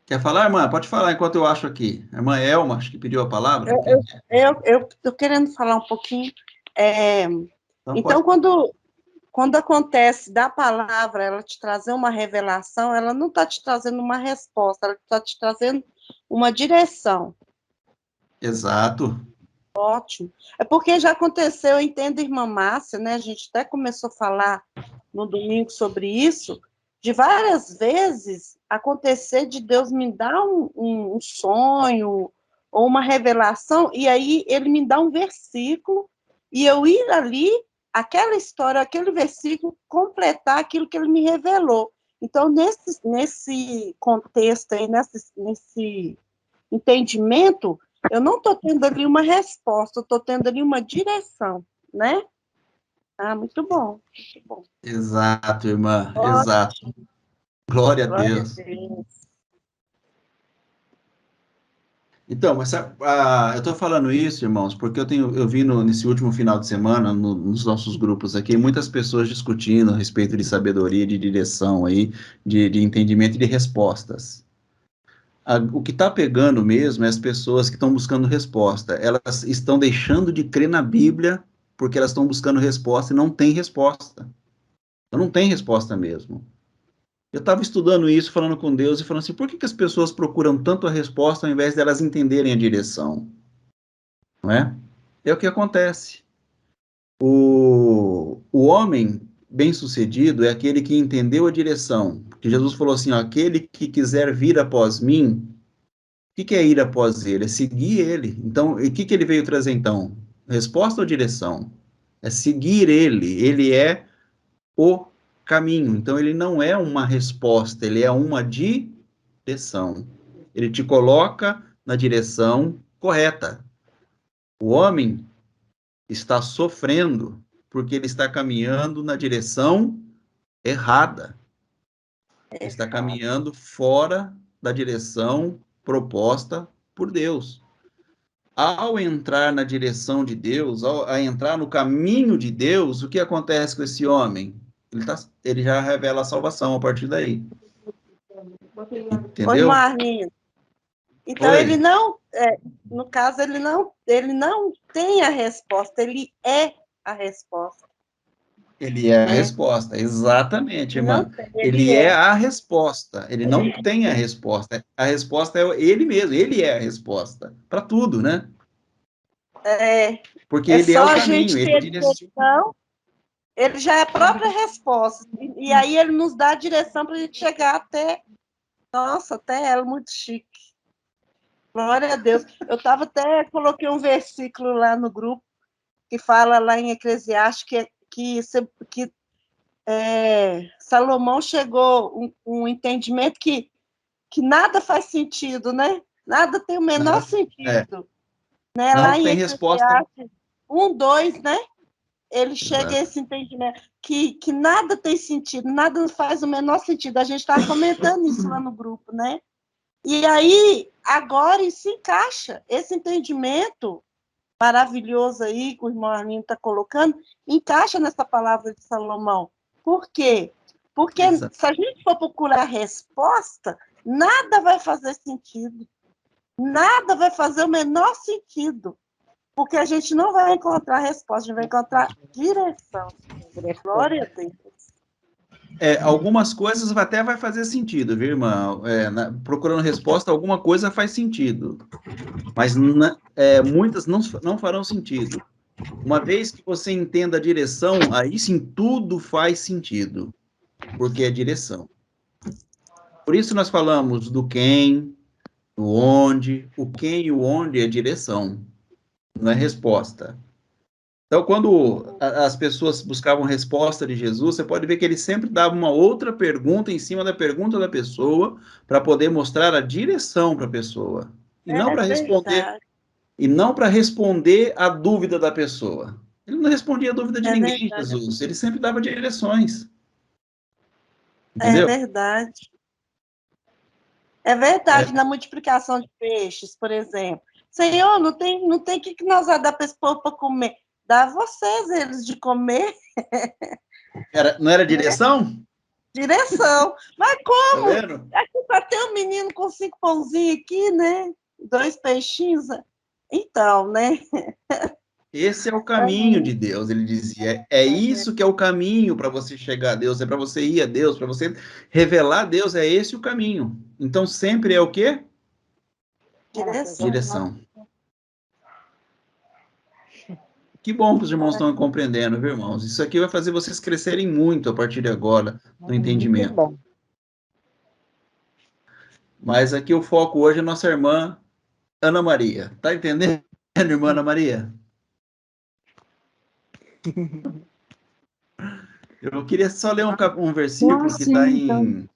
quer falar, irmã? Pode falar enquanto eu acho aqui. A irmã Elma, acho que pediu a palavra. Eu estou querendo falar um pouquinho. Então, Pode. quando acontece da palavra, ela te trazer uma revelação, ela não está te trazendo uma resposta, ela está te trazendo uma direção. Exato. Ótimo. É porque já aconteceu, eu entendo, irmã Márcia, né? A gente até começou a falar no domingo sobre isso, de várias vezes acontecer de Deus me dar um sonho ou uma revelação, e aí ele me dá um versículo, e eu ir ali, aquela história, aquele versículo, completar aquilo que ele me revelou. Então, nesse contexto aí, nesse entendimento, eu não estou tendo ali uma resposta, eu estou tendo ali uma direção, né? Muito bom, muito bom. Exato, irmã. Ótimo. Exato. Glória a Glória a Deus. Deus. Então, mas eu estou falando isso, irmãos, porque eu vi nesse último final de semana, nos nossos grupos aqui, muitas pessoas discutindo a respeito de sabedoria, de direção aí, de entendimento e de respostas. O que está pegando mesmo é as pessoas que estão buscando resposta. Elas estão deixando de crer na Bíblia porque elas estão buscando resposta e não tem resposta. Então não tem resposta mesmo. Eu estava estudando isso, falando com Deus e falando assim, por que as pessoas procuram tanto a resposta ao invés delas entenderem a direção? Não é? É o que acontece. O homem bem-sucedido é aquele que entendeu a direção. Porque Jesus falou assim, ó, aquele que quiser vir após mim, o que é ir após ele? É seguir ele. Então, o que ele veio trazer então? Resposta ou direção? É seguir ele. Ele é o caminho. Então, ele não é uma resposta, ele é uma direção. Ele te coloca na direção correta. O homem está sofrendo porque ele está caminhando na direção errada. Ele está caminhando fora da direção proposta por Deus. Ao entrar na direção de Deus, ao entrar no caminho de Deus, o que acontece com esse homem? Ele já revela a salvação a partir daí. Oi, Entendeu? Marlinhos. Então, Oi. ele não, no caso, ele não tem a resposta, ele é a resposta. Ele é a resposta, exatamente, irmã. Não tem, Ele é a resposta, ele não tem a resposta. A resposta é ele mesmo, ele é a resposta para tudo, né? Porque ele é só o a caminho, gente ele ter direciona. direção, ele já é a própria resposta. E aí ele nos dá a direção para a gente chegar até, nossa, até ela, muito chique. Glória a Deus. Eu estava até, coloquei um versículo lá no grupo, que fala lá em Eclesiastes que Salomão chegou um entendimento que nada faz sentido, né? Nada tem o menor sentido. Né? Não Lá em tem resposta. Eclesiastes 1:2, né? Ele chega Exato. a esse entendimento que nada tem sentido, nada faz o menor sentido. A gente estava comentando isso lá no grupo, né? E aí, agora isso se encaixa, esse entendimento maravilhoso aí que o irmão Arlindo está colocando, encaixa nessa palavra de Salomão. Por quê? Porque se a gente for procurar resposta, nada vai fazer sentido. Nada vai fazer o menor sentido. Porque a gente não vai encontrar resposta, a gente vai encontrar direção. Glória a Deus. Algumas coisas até vai fazer sentido, viu, irmã? Procurando resposta, alguma coisa faz sentido. Mas muitas não farão sentido. Uma vez que você entenda a direção, aí sim tudo faz sentido. Porque é direção. Por isso nós falamos do quem, do onde. O quem e o onde é direção, não é resposta. Então, quando as pessoas buscavam resposta de Jesus, você pode ver que ele sempre dava uma outra pergunta em cima da pergunta da pessoa para poder mostrar a direção para a pessoa. E não para responder a dúvida da pessoa. Ele não respondia a dúvida de ninguém, verdade. Jesus. Ele sempre dava direções. Entendeu? É verdade. É verdade, na multiplicação de peixes, por exemplo. Senhor, não tem que nós vamos dar para esse povo para comer. Dá a vocês eles de comer. Não era direção? Direção. Mas como? Tá vendo? Aqui só tem um menino com 5 pãozinhos aqui, né? 2 peixinhos. Então, né? Esse é o caminho de Deus, ele dizia. É isso que é o caminho para você chegar a Deus, é para você ir a Deus, para você revelar a Deus, é esse o caminho. Então sempre é o quê? Direção. Que bom que os irmãos estão compreendendo, viu, irmãos? Isso aqui vai fazer vocês crescerem muito a partir de agora no entendimento. Muito bom. Mas aqui o foco hoje é nossa irmã Ana Maria. Tá entendendo, irmã Ana Maria? Eu queria só ler um versículo que está em...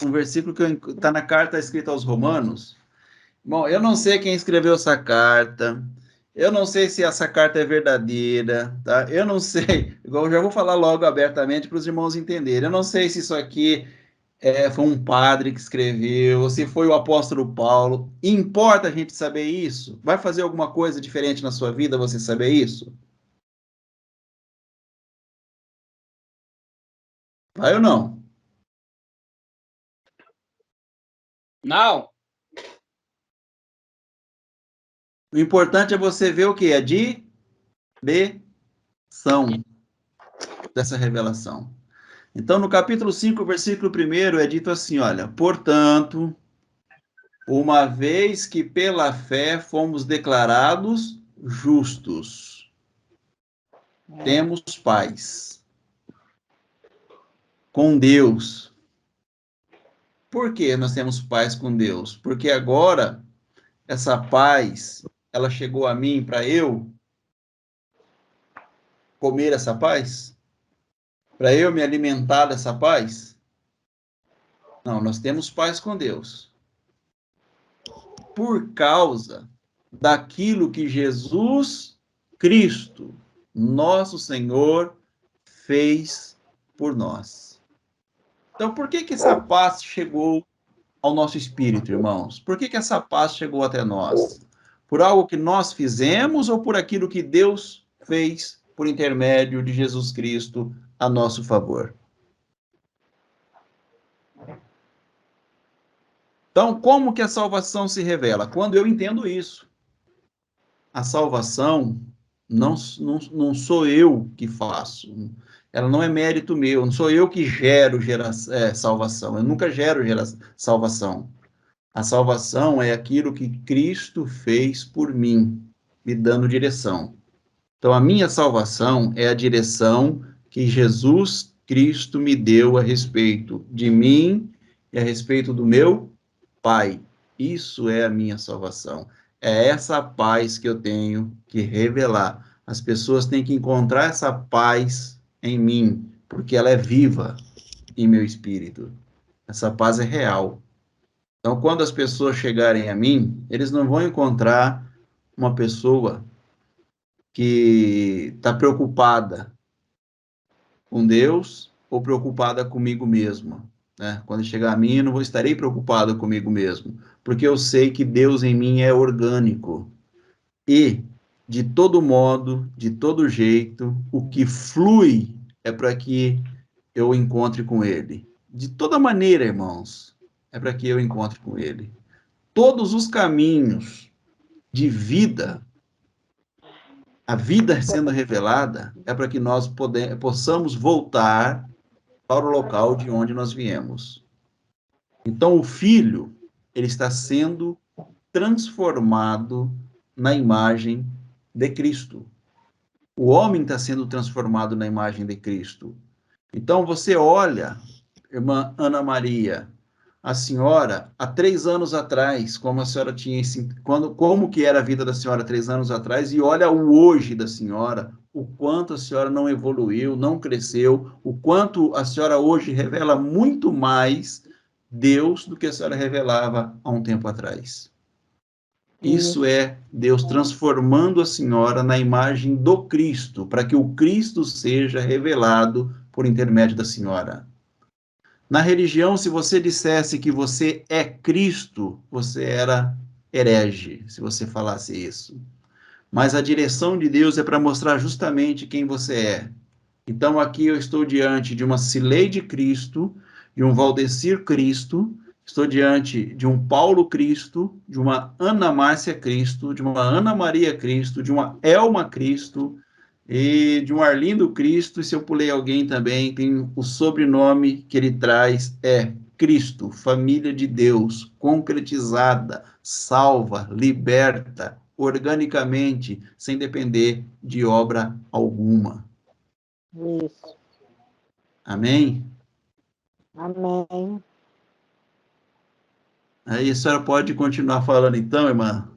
Um versículo que está na carta escrita aos Romanos. Bom, eu não sei quem escreveu essa carta. Eu não sei se essa carta é verdadeira, tá? Eu não sei. Eu já vou falar logo abertamente para os irmãos entenderem. Eu não sei se isso aqui foi um padre que escreveu, se foi o apóstolo Paulo. Importa a gente saber isso? Vai fazer alguma coisa diferente na sua vida você saber isso? Vai ou não? Não. O importante é você ver o que? A direção dessa revelação. Então, no capítulo 5, versículo 1, é dito assim, olha, portanto, uma vez que pela fé fomos declarados justos, temos paz com Deus. Por que nós temos paz com Deus? Porque agora, essa paz, ela chegou a mim para eu comer essa paz? Para eu me alimentar dessa paz? Não, nós temos paz com Deus. Por causa daquilo que Jesus Cristo, nosso Senhor, fez por nós. Então, por que essa paz chegou ao nosso espírito, irmãos? Por que essa paz chegou até nós? Por algo que nós fizemos ou por aquilo que Deus fez por intermédio de Jesus Cristo a nosso favor? Então, como que a salvação se revela? Quando eu entendo isso. A salvação não sou eu que faço. Ela não é mérito meu. Não sou eu que gero salvação. Eu nunca gero salvação. A salvação é aquilo que Cristo fez por mim, me dando direção. Então, a minha salvação é a direção que Jesus Cristo me deu a respeito de mim e a respeito do meu Pai. Isso é a minha salvação. É essa paz que eu tenho que revelar. As pessoas têm que encontrar essa paz em mim, porque ela é viva em meu espírito. Essa paz é real. Então, quando as pessoas chegarem a mim, eles não vão encontrar uma pessoa que está preocupada com Deus ou preocupada comigo mesma. Né? Quando chegar a mim, eu não estarei preocupado comigo mesmo, porque eu sei que Deus em mim é orgânico. E, de todo modo, de todo jeito, o que flui é para que eu encontre com Ele. De toda maneira, irmãos, é para que eu encontre com Ele. Todos os caminhos de vida, a vida sendo revelada, é para que nós possamos voltar para o local de onde nós viemos. Então, o Filho, ele está sendo transformado na imagem de Cristo. O homem está sendo transformado na imagem de Cristo. Então, você olha, irmã Ana Maria, a senhora, há 3 anos atrás, como a senhora tinha, como que era a vida da senhora 3 anos atrás, e olha o hoje da senhora, o quanto a senhora não evoluiu, não cresceu, o quanto a senhora hoje revela muito mais Deus do que a senhora revelava há um tempo atrás. Isso é Deus transformando a senhora na imagem do Cristo, para que o Cristo seja revelado por intermédio da senhora. Na religião, se você dissesse que você é Cristo, você era herege, se você falasse isso. Mas a direção de Deus é para mostrar justamente quem você é. Então, aqui eu estou diante de uma Cileide Cristo, de um Valdecir Cristo, estou diante de um Paulo Cristo, de uma Ana Márcia Cristo, de uma Ana Maria Cristo, de uma Elma Cristo, e de um Arlindo Cristo, e se eu pulei alguém também, tem o sobrenome que ele traz, é Cristo, família de Deus, concretizada, salva, liberta, organicamente, sem depender de obra alguma. Isso. Amém? Amém. Aí a senhora pode continuar falando então, irmã?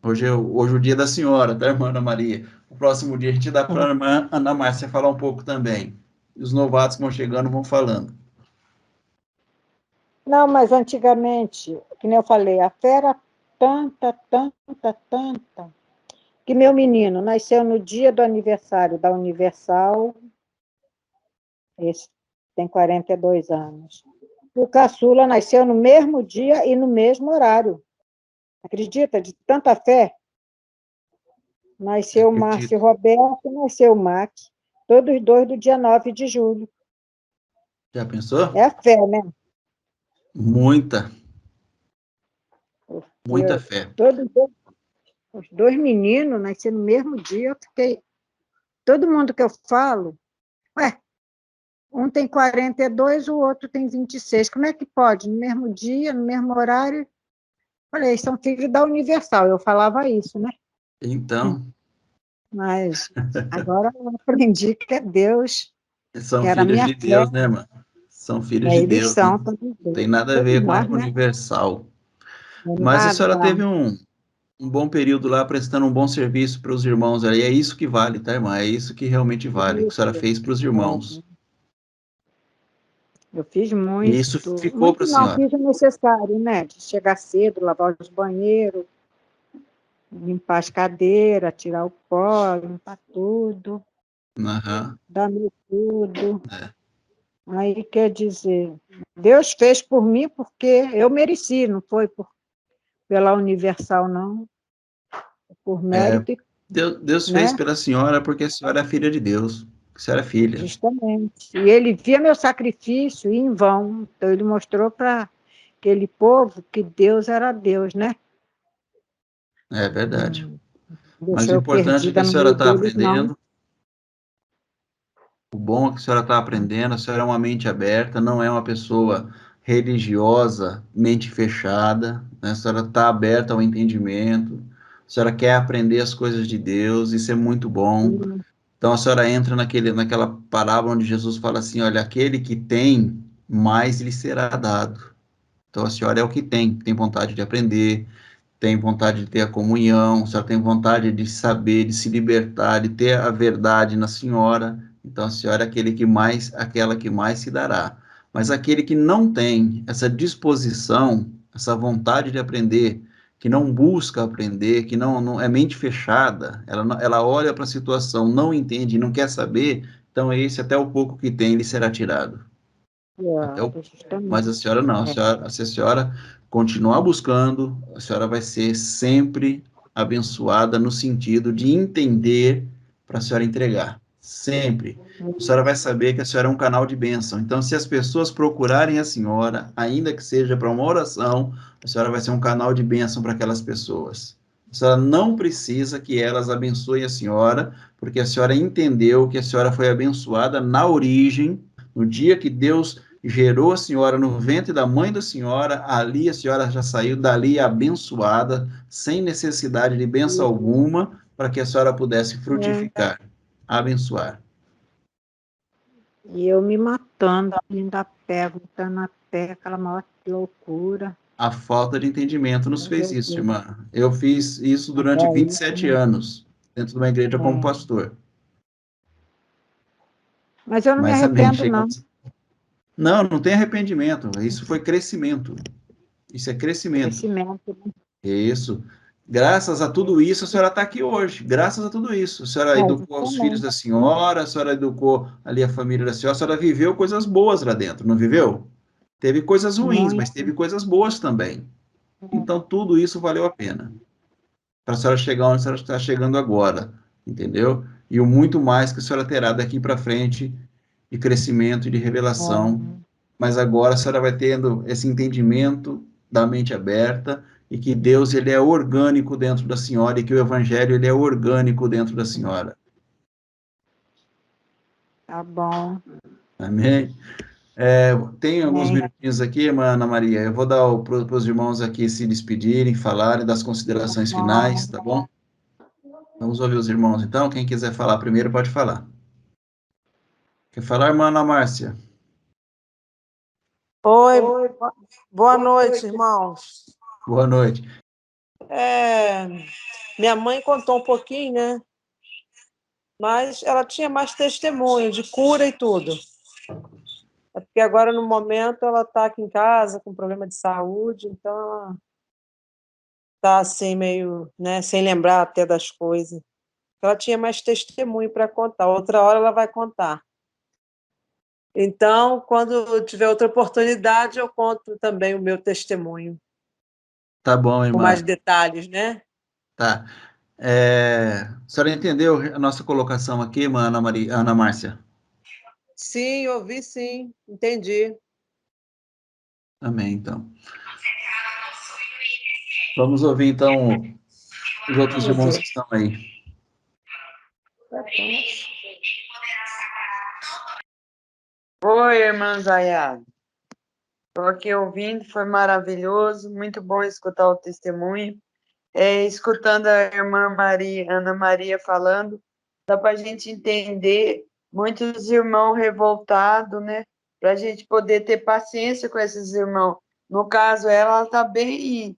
Hoje é o dia da senhora, tá, irmã Ana Maria? O próximo dia a gente dá para a irmã Ana Márcia falar um pouco também. E os novatos que vão chegando vão falando. Não, mas antigamente, que nem eu falei, a fé era tanta, que meu menino nasceu no dia do aniversário da Universal, esse tem 42 anos. O caçula nasceu no mesmo dia e no mesmo horário. Acredita? De tanta fé. Nasceu o Márcio Roberto, nasceu o Mac. Todos dois do dia 9 de julho. Já pensou? É a fé, né? Muita Eu, fé. os dois meninos nasceram no mesmo dia. Eu fiquei... Todo mundo que eu falo, ué, um tem 42, o outro tem 26. Como é que pode? No mesmo dia, no mesmo horário? Falei, são filhos da Universal. Eu falava isso, né? Então, Mas agora eu aprendi que é Deus, são que era a filhos minha de fé. Deus, né, mano? São filhos de Eles Deus, não são todos tem dois. nada a Todos ver com a nós, né? Universal. Não é Mas a senhora nada. teve um bom período lá prestando um bom serviço para os irmãos ali. É isso que vale, tá, irmã? É isso que realmente vale, o que a senhora fez para os irmãos. Eu fiz E isso muito. ficou para Muito a não, senhora. fiz o necessário, né? De chegar cedo, lavar os banheiros, limpar as cadeiras, tirar o pó, limpar tudo, Aham. dar meu tudo. É. Aí, quer dizer, Deus fez por mim porque eu mereci, não foi pela Universal, não. Por mérito, Deus fez né? pela senhora porque a senhora é filha de Deus. A senhora é filha. Justamente. E ele via meu sacrifício em vão. Então, ele mostrou para aquele povo que Deus era Deus, né? É verdade. Não Mas o deixou eu importante é que perdida a no senhora meio está deles, não. aprendendo. O bom é que a senhora está aprendendo, a senhora é uma mente aberta, não é uma pessoa religiosa, mente fechada, né? A senhora está aberta ao entendimento, a senhora quer aprender as coisas de Deus, isso é muito bom. Então a senhora entra naquela parábola onde Jesus fala assim: olha, aquele que tem, mais lhe será dado. Então a senhora é o que tem vontade de aprender, tem vontade de ter a comunhão, a senhora tem vontade de saber, de se libertar, de ter a verdade na senhora. Então a senhora é aquela que mais se dará. Mas aquele que não tem essa disposição, essa vontade de aprender, que não busca aprender, que não é mente fechada, ela olha para a situação, não entende, não quer saber, então esse até o pouco que tem, ele será tirado. Até o Mas a Justamente. senhora não, se a senhora continuar buscando, a senhora vai ser sempre abençoada no sentido de entender para a senhora entregar. Sempre. A senhora vai saber que a senhora é um canal de bênção. Então, se as pessoas procurarem a senhora, ainda que seja para uma oração, a senhora vai ser um canal de bênção para aquelas pessoas. A senhora não precisa que elas abençoem a senhora, porque a senhora entendeu que a senhora foi abençoada na origem, no dia que Deus gerou a senhora no ventre da mãe da senhora, ali a senhora já saiu dali abençoada, sem necessidade de bênção alguma, para que a senhora pudesse frutificar, abençoar. E eu me matando, ainda pego, botando a pé, aquela maior loucura. A falta de entendimento nos fez Meu isso, Deus. irmã. Eu fiz isso durante Até isso, 27 né? anos, dentro de uma igreja como É. pastor. Mas eu não me Mas amém, arrependo, chega. não. Não, não tem arrependimento. Isso foi crescimento. Isso é crescimento. Crescimento, né? Isso. Graças a tudo isso, a senhora está aqui hoje. Graças a tudo isso. A senhora educou os filhos Justamente. da senhora, a senhora educou ali a família da senhora, a senhora viveu coisas boas lá dentro, não viveu? Teve coisas ruins, mas Muito. teve coisas boas também. Então, tudo isso valeu a pena. Para a senhora chegar onde a senhora está chegando agora, entendeu? E o muito mais que a senhora terá daqui para frente de crescimento e de revelação. Mas agora a senhora vai tendo esse entendimento da mente aberta e que Deus ele é orgânico dentro da senhora e que o evangelho ele é orgânico dentro da senhora. Tá bom. Amém? Tem alguns Amém. minutinhos aqui, irmã Ana Maria. Eu vou dar para os irmãos aqui se despedirem, falarem das considerações finais, tá bom? Vamos ouvir os irmãos então. Quem quiser falar primeiro, pode falar. Quer falar, irmã Ana Márcia? Oi, boa noite, irmãos. Boa noite. Minha mãe contou um pouquinho, né? Mas ela tinha mais testemunho de cura e tudo. É porque agora, no momento, ela está aqui em casa com problema de saúde, então ela está assim, meio, né, sem lembrar até das coisas. Ela tinha mais testemunho para contar. Outra hora ela vai contar. Então, quando tiver outra oportunidade, eu conto também o meu testemunho, Tá bom, com irmã. mais detalhes, né? Tá. A senhora entendeu a nossa colocação aqui, irmã Ana Márcia? Sim, ouvi sim, entendi. Amém, então. Vamos ouvir, então, os outros irmãos que estão aí. Oi, irmã Zayada. Estou aqui ouvindo, foi maravilhoso, muito bom escutar o testemunho. Escutando a irmã Maria, Ana Maria falando, dá para a gente entender muitos irmãos revoltados, né? Para a gente poder ter paciência com esses irmãos. No caso, ela está bem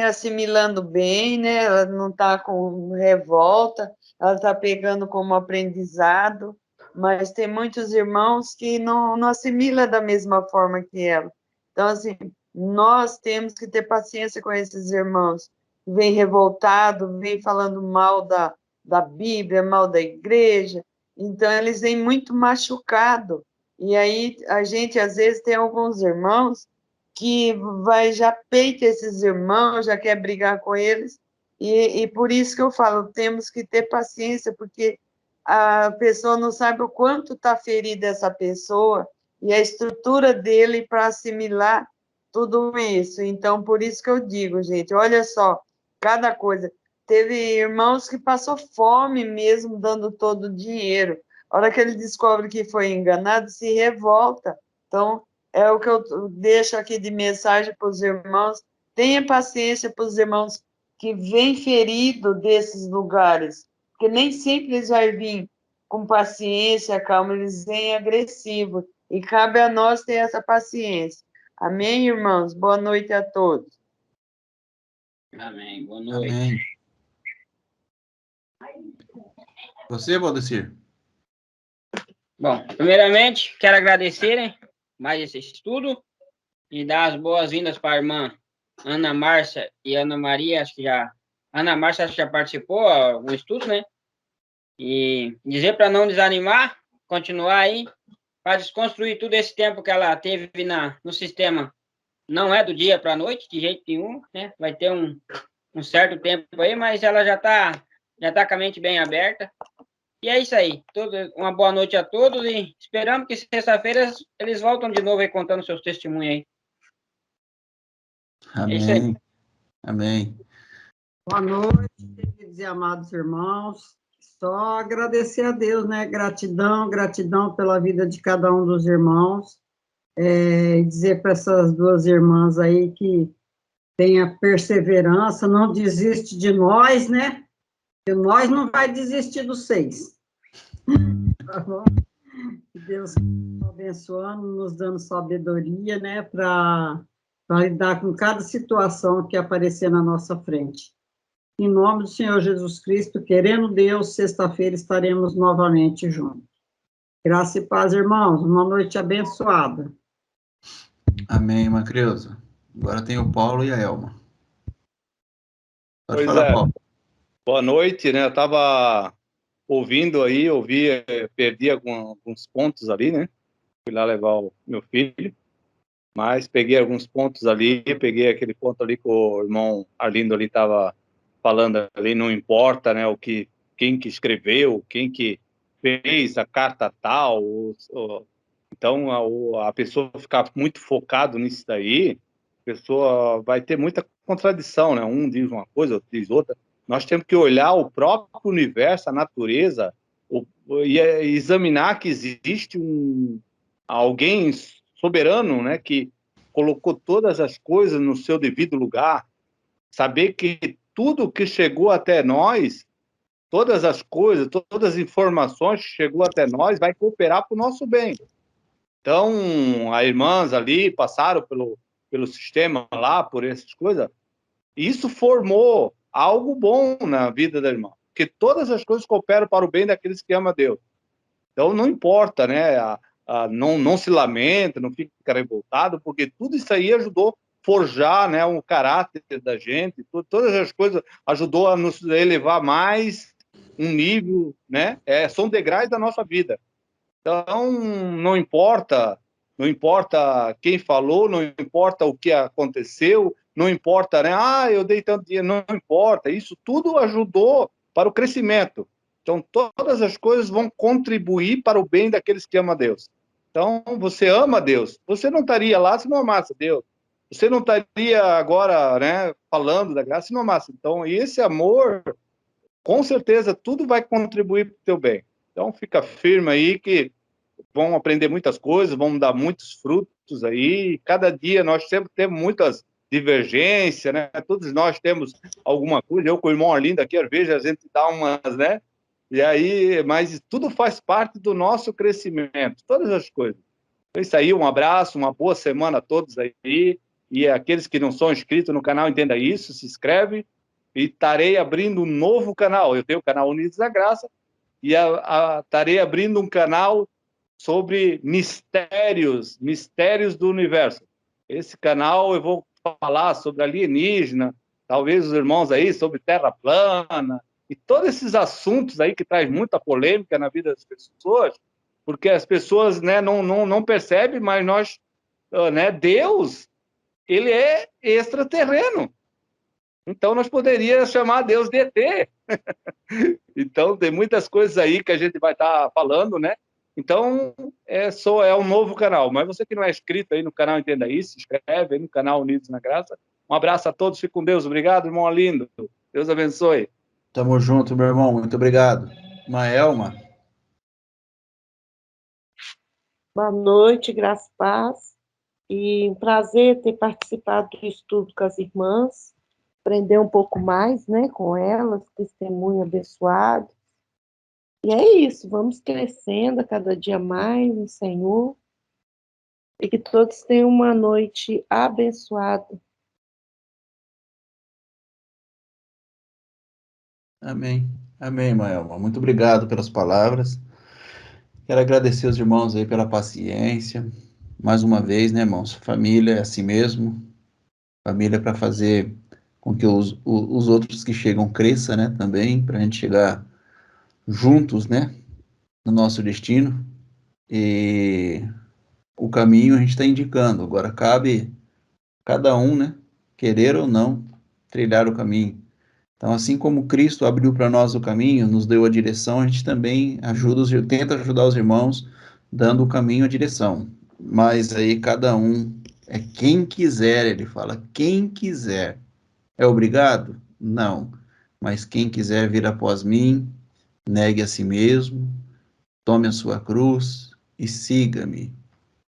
assimilando bem, né? Ela não está com revolta, ela está pegando como aprendizado, mas tem muitos irmãos que não assimilam da mesma forma que ela. Então, assim, nós temos que ter paciência com esses irmãos vem revoltado, vem falando mal da Bíblia, mal da igreja, então eles vêm muito machucado. E aí a gente, às vezes, tem alguns irmãos que já peita esses irmãos, já quer brigar com eles, e por isso que eu falo, temos que ter paciência, porque a pessoa não sabe o quanto está ferida essa pessoa, e a estrutura dele para assimilar tudo isso. Então, por isso que eu digo, gente, olha só, cada coisa. Teve irmãos que passou fome mesmo, dando todo o dinheiro. A hora que ele descobre que foi enganado, se revolta. Então, é o que eu deixo aqui de mensagem para os irmãos. Tenha paciência para os irmãos que vêm feridos desses lugares, porque nem sempre eles vão vir com paciência, calma, eles vêm agressivos. E cabe a nós ter essa paciência. Amém, irmãos? Boa noite a todos. Amém. Boa noite. Amém. Você, Valdecir? Bom, primeiramente, quero agradecer, né, mais esse estudo e dar as boas-vindas para a irmã Ana Márcia e Ana Maria, Ana Márcia acho que já participou do estudo, né? E dizer para não desanimar, continuar aí, para desconstruir tudo esse tempo que ela teve no sistema. Não é do dia para a noite, de jeito nenhum, né? Vai ter um certo tempo aí, mas ela já tá com a mente bem aberta. E é isso aí. Uma boa noite a todos e esperamos que sexta-feira eles voltam de novo aí contando seus testemunhos aí. Amém. É isso aí. Amém. Boa noite, queridos e amados irmãos. Só agradecer a Deus, né? Gratidão pela vida de cada um dos irmãos. E dizer para essas duas irmãs aí que tenha perseverança, não desiste de nós, né? Porque nós não vai desistir dos seis. Tá bom? Que Deus abençoando, nos dando sabedoria, né? Para lidar com cada situação que aparecer na nossa frente. Em nome do Senhor Jesus Cristo, querendo Deus, sexta-feira estaremos novamente juntos. Graça e paz, irmãos. Uma noite abençoada. Amém, irmã Creuza. Agora tem o Paulo e a Elma. Pode Pois falar, é. Paulo. Boa noite, né? Eu estava ouvindo aí, perdi alguns pontos ali, né? Fui lá levar o meu filho, mas peguei alguns pontos ali, peguei aquele ponto ali que o irmão Arlindo ali estava falando ali, não importa, né? Quem que escreveu, quem que fez a carta tal, então a pessoa ficar muito focado nisso daí, a pessoa vai ter muita contradição, né? Um diz uma coisa, outro diz outra. Nós temos que olhar o próprio universo, a natureza, e examinar que existe alguém soberano, né, que colocou todas as coisas no seu devido lugar, saber que tudo que chegou até nós, todas as coisas, todas as informações que chegou até nós, vai cooperar para o nosso bem. Então, as irmãs ali passaram pelo sistema lá, por essas coisas, e isso formou algo bom na vida da irmã, porque todas as coisas cooperam para o bem daqueles que amam a Deus. Então, não importa, né? Não se lamenta, não fica revoltado, porque tudo isso aí ajudou a forjar, né, o caráter da gente, todas as coisas ajudou a nos elevar mais um nível, né? São degraus da nossa vida. Então, não importa quem falou, não importa o que aconteceu, não importa, né? Ah, eu dei tanto dinheiro, não importa. Isso tudo ajudou para o crescimento. Então, todas as coisas vão contribuir para o bem daqueles que amam a Deus. Então, você ama a Deus. Você não estaria lá se não amasse a Deus. Você não estaria agora, né, falando da graça se não amasse. Então, esse amor, com certeza, tudo vai contribuir para o teu bem. Então, fica firme aí que vão aprender muitas coisas, vão dar muitos frutos aí. Cada dia nós sempre temos muitas divergências, né? Todos nós temos alguma coisa. Eu com o irmão Arlindo aqui, às vezes a gente dá umas, né? E aí, mas tudo faz parte do nosso crescimento, todas as coisas. Então, isso aí, um abraço, uma boa semana a todos aí. E aqueles que não são inscritos no canal, entenda isso, se inscreve. E estarei abrindo um novo canal. Eu tenho o canal Unidos da Graça e estarei abrindo um canal sobre mistérios do universo. Esse canal eu vou falar sobre alienígena, talvez os irmãos aí sobre terra plana, e todos esses assuntos aí que traz muita polêmica na vida das pessoas, porque as pessoas, né, não percebem, mas nós, né, Deus, ele é extraterreno. Então nós poderíamos chamar Deus de ET. Então tem muitas coisas aí que a gente vai estar falando, né? Então é um novo canal. Mas você que não é inscrito aí no canal Entenda Isso, se inscreve aí no canal Unidos na Graça. Um abraço a todos, fique com Deus. Obrigado, irmão lindo. Deus abençoe. Tamo junto, meu irmão. Muito obrigado. Maelma. Boa noite, graça e paz. E um prazer ter participado do estudo com as irmãs, aprender um pouco mais, né, com elas, testemunho abençoado. E é isso, vamos crescendo a cada dia mais no Senhor, e que todos tenham uma noite abençoada. Amém. Amém, Maelma. Muito obrigado pelas palavras. Quero agradecer os irmãos aí pela paciência. Mais uma vez, né, irmãos? Família é assim mesmo. Família para fazer com que os outros que chegam cresçam, né, também, para a gente chegar juntos, né, no nosso destino. E o caminho a gente está indicando. Agora cabe cada um, né, querer ou não, trilhar o caminho. Então, assim como Cristo abriu para nós o caminho, nos deu a direção, a gente também tenta ajudar os irmãos, dando o caminho, a direção. Mas aí cada um é quem quiser, ele fala, quem quiser. É obrigado? Não. Mas quem quiser vir após mim, negue a si mesmo, tome a sua cruz e siga-me.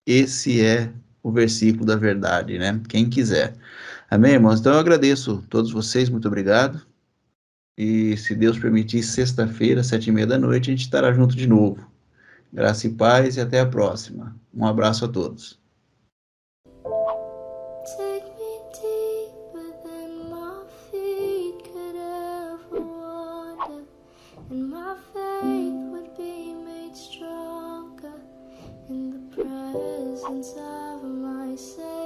Esse é o versículo da verdade, né? Quem quiser. Amém, irmãos? Então eu agradeço a todos vocês, muito obrigado. E se Deus permitir, sexta-feira, 7h30 da noite, a gente estará junto de novo. Graça e paz e até a próxima. Um abraço a todos. Take me deeper than my feet could ever wander, and my faith would be made stronger in the presence of my Savior.